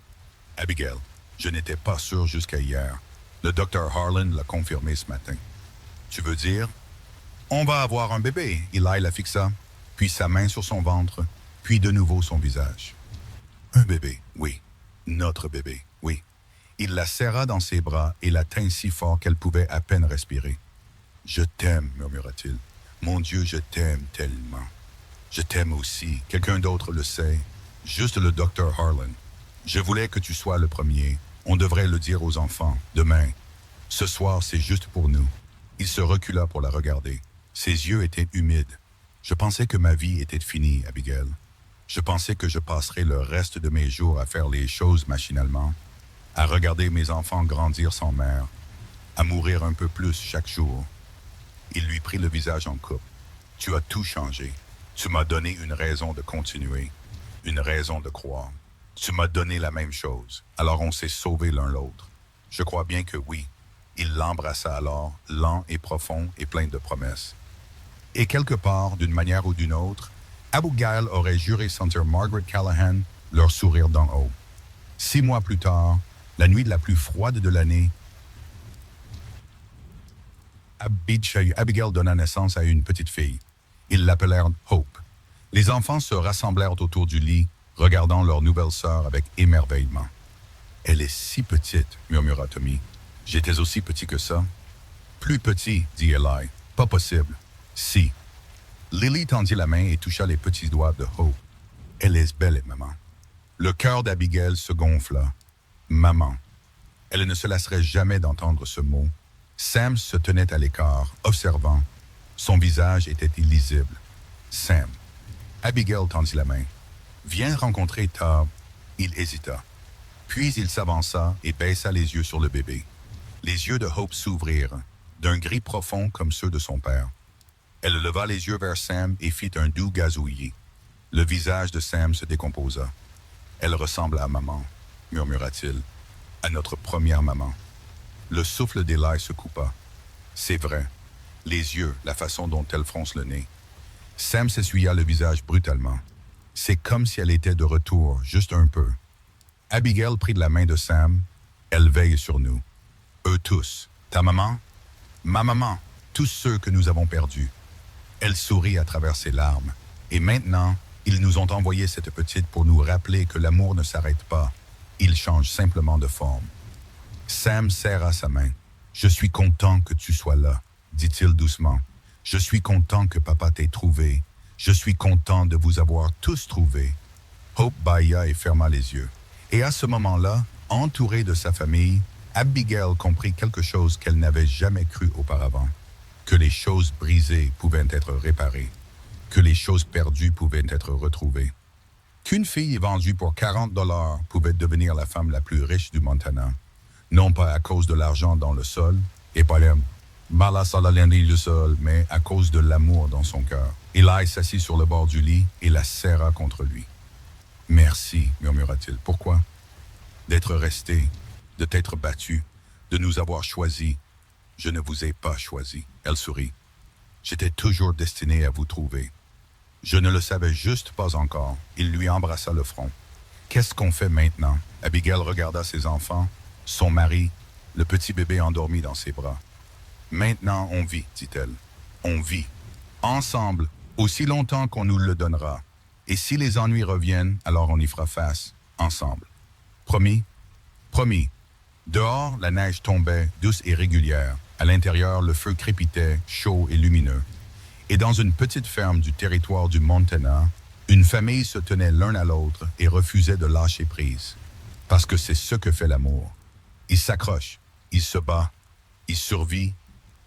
Abigail, je n'étais pas sûr jusqu'à hier. Le docteur Harlan l'a confirmé ce matin. Tu veux dire? On va avoir un bébé. Eli la fixa, puis sa main sur son ventre, puis de nouveau son visage. Un bébé, oui. Notre bébé, oui. Il la serra dans ses bras et la tint si fort qu'elle pouvait à peine respirer. « Je t'aime, murmura-t-il. Mon Dieu, je t'aime tellement. Je t'aime aussi. Quelqu'un d'autre le sait. Juste le docteur Harlan. Je voulais que tu sois le premier. On devrait le dire aux enfants. Demain. Ce soir, c'est juste pour nous. » Il se recula pour la regarder. Ses yeux étaient humides. « Je pensais que ma vie était finie, Abigail. Je pensais que je passerais le reste de mes jours à faire les choses machinalement, à regarder mes enfants grandir sans mère, à mourir un peu plus chaque jour. » Il lui prit le visage en coupe. « Tu as tout changé. Tu m'as donné une raison de continuer, une raison de croire. Tu m'as donné la même chose. Alors on s'est sauvés l'un l'autre. Je crois bien que oui. » Il l'embrassa alors, lent et profond et plein de promesses. Et quelque part, d'une manière ou d'une autre, Abigail aurait juré sentir Margaret Callahan leur sourire d'en haut. 6 mois plus tard, la nuit la plus froide de l'année, Abigail donna naissance à une petite fille. Ils l'appelèrent Hope. Les enfants se rassemblèrent autour du lit, regardant leur nouvelle sœur avec émerveillement. « Elle est si petite, » murmura Tommy. « J'étais aussi petit que ça. »« Plus petit, » dit Eli. « Pas possible. »« Si. » Lily tendit la main et toucha les petits doigts de Hope. « Elle est belle, maman. » Le cœur d'Abigail se gonfla. « Maman. » Elle ne se lasserait jamais d'entendre ce mot. Sam se tenait à l'écart, observant. Son visage était illisible. Sam. Abigail tendit la main. « Viens rencontrer ta... » Il hésita. Puis il s'avança et baissa les yeux sur le bébé. Les yeux de Hope s'ouvrirent, d'un gris profond comme ceux de son père. Elle leva les yeux vers Sam et fit un doux gazouillis. Le visage de Sam se décomposa. « Elle ressemble à maman, » murmura-t-il, « à notre première maman. » Le souffle d'Eli se coupa. C'est vrai. Les yeux, la façon dont elle fronce le nez. Sam s'essuya le visage brutalement. C'est comme si elle était de retour, juste un peu. Abigail prit la main de Sam, Elle veille sur nous. Eux tous. Ta maman, ma maman, tous ceux que nous avons perdus. Elle sourit à travers ses larmes. Et maintenant, ils nous ont envoyé cette petite pour nous rappeler que l'amour ne s'arrête pas. Il change simplement de forme. Sam serra sa main. Je suis content que tu sois là, dit-il doucement. Je suis content que papa t'ait trouvé. Je suis content de vous avoir tous trouvés. Hope bâilla et ferma les yeux. Et à ce moment-là, entourée de sa famille, Abigail comprit quelque chose qu'elle n'avait jamais cru auparavant. Que les choses brisées pouvaient être réparées. Que les choses perdues pouvaient être retrouvées. Qu'une fille vendue pour $40 pouvait devenir la femme la plus riche du Montana. Non pas à cause de l'argent dans le sol, et pas le le sol, mais à cause de l'amour dans son cœur. Eli s'assit sur le bord du lit et la serra contre lui. « Merci, murmura-t-il. Pourquoi? D'être resté, de t'être battu, de nous avoir choisis. Je ne vous ai pas choisi. » Elle sourit. « J'étais toujours destiné à vous trouver. Je ne le savais juste pas encore. » Il lui embrassa le front. « Qu'est-ce qu'on fait maintenant? » Abigail regarda ses enfants, son mari, le petit bébé endormi dans ses bras. « Maintenant, on vit, dit-elle. On vit. Ensemble, aussi longtemps qu'on nous le donnera. Et si les ennuis reviennent, alors on y fera face, ensemble. Promis? Promis. » Dehors, la neige tombait, douce et régulière. À l'intérieur, le feu crépitait, chaud et lumineux. Et dans une petite ferme du territoire du Montana, une famille se tenait l'un à l'autre et refusait de lâcher prise. Parce que c'est ce que fait l'amour. Il s'accroche, il se bat, il survit,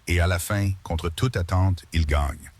et à la fin, contre toute attente, il gagne.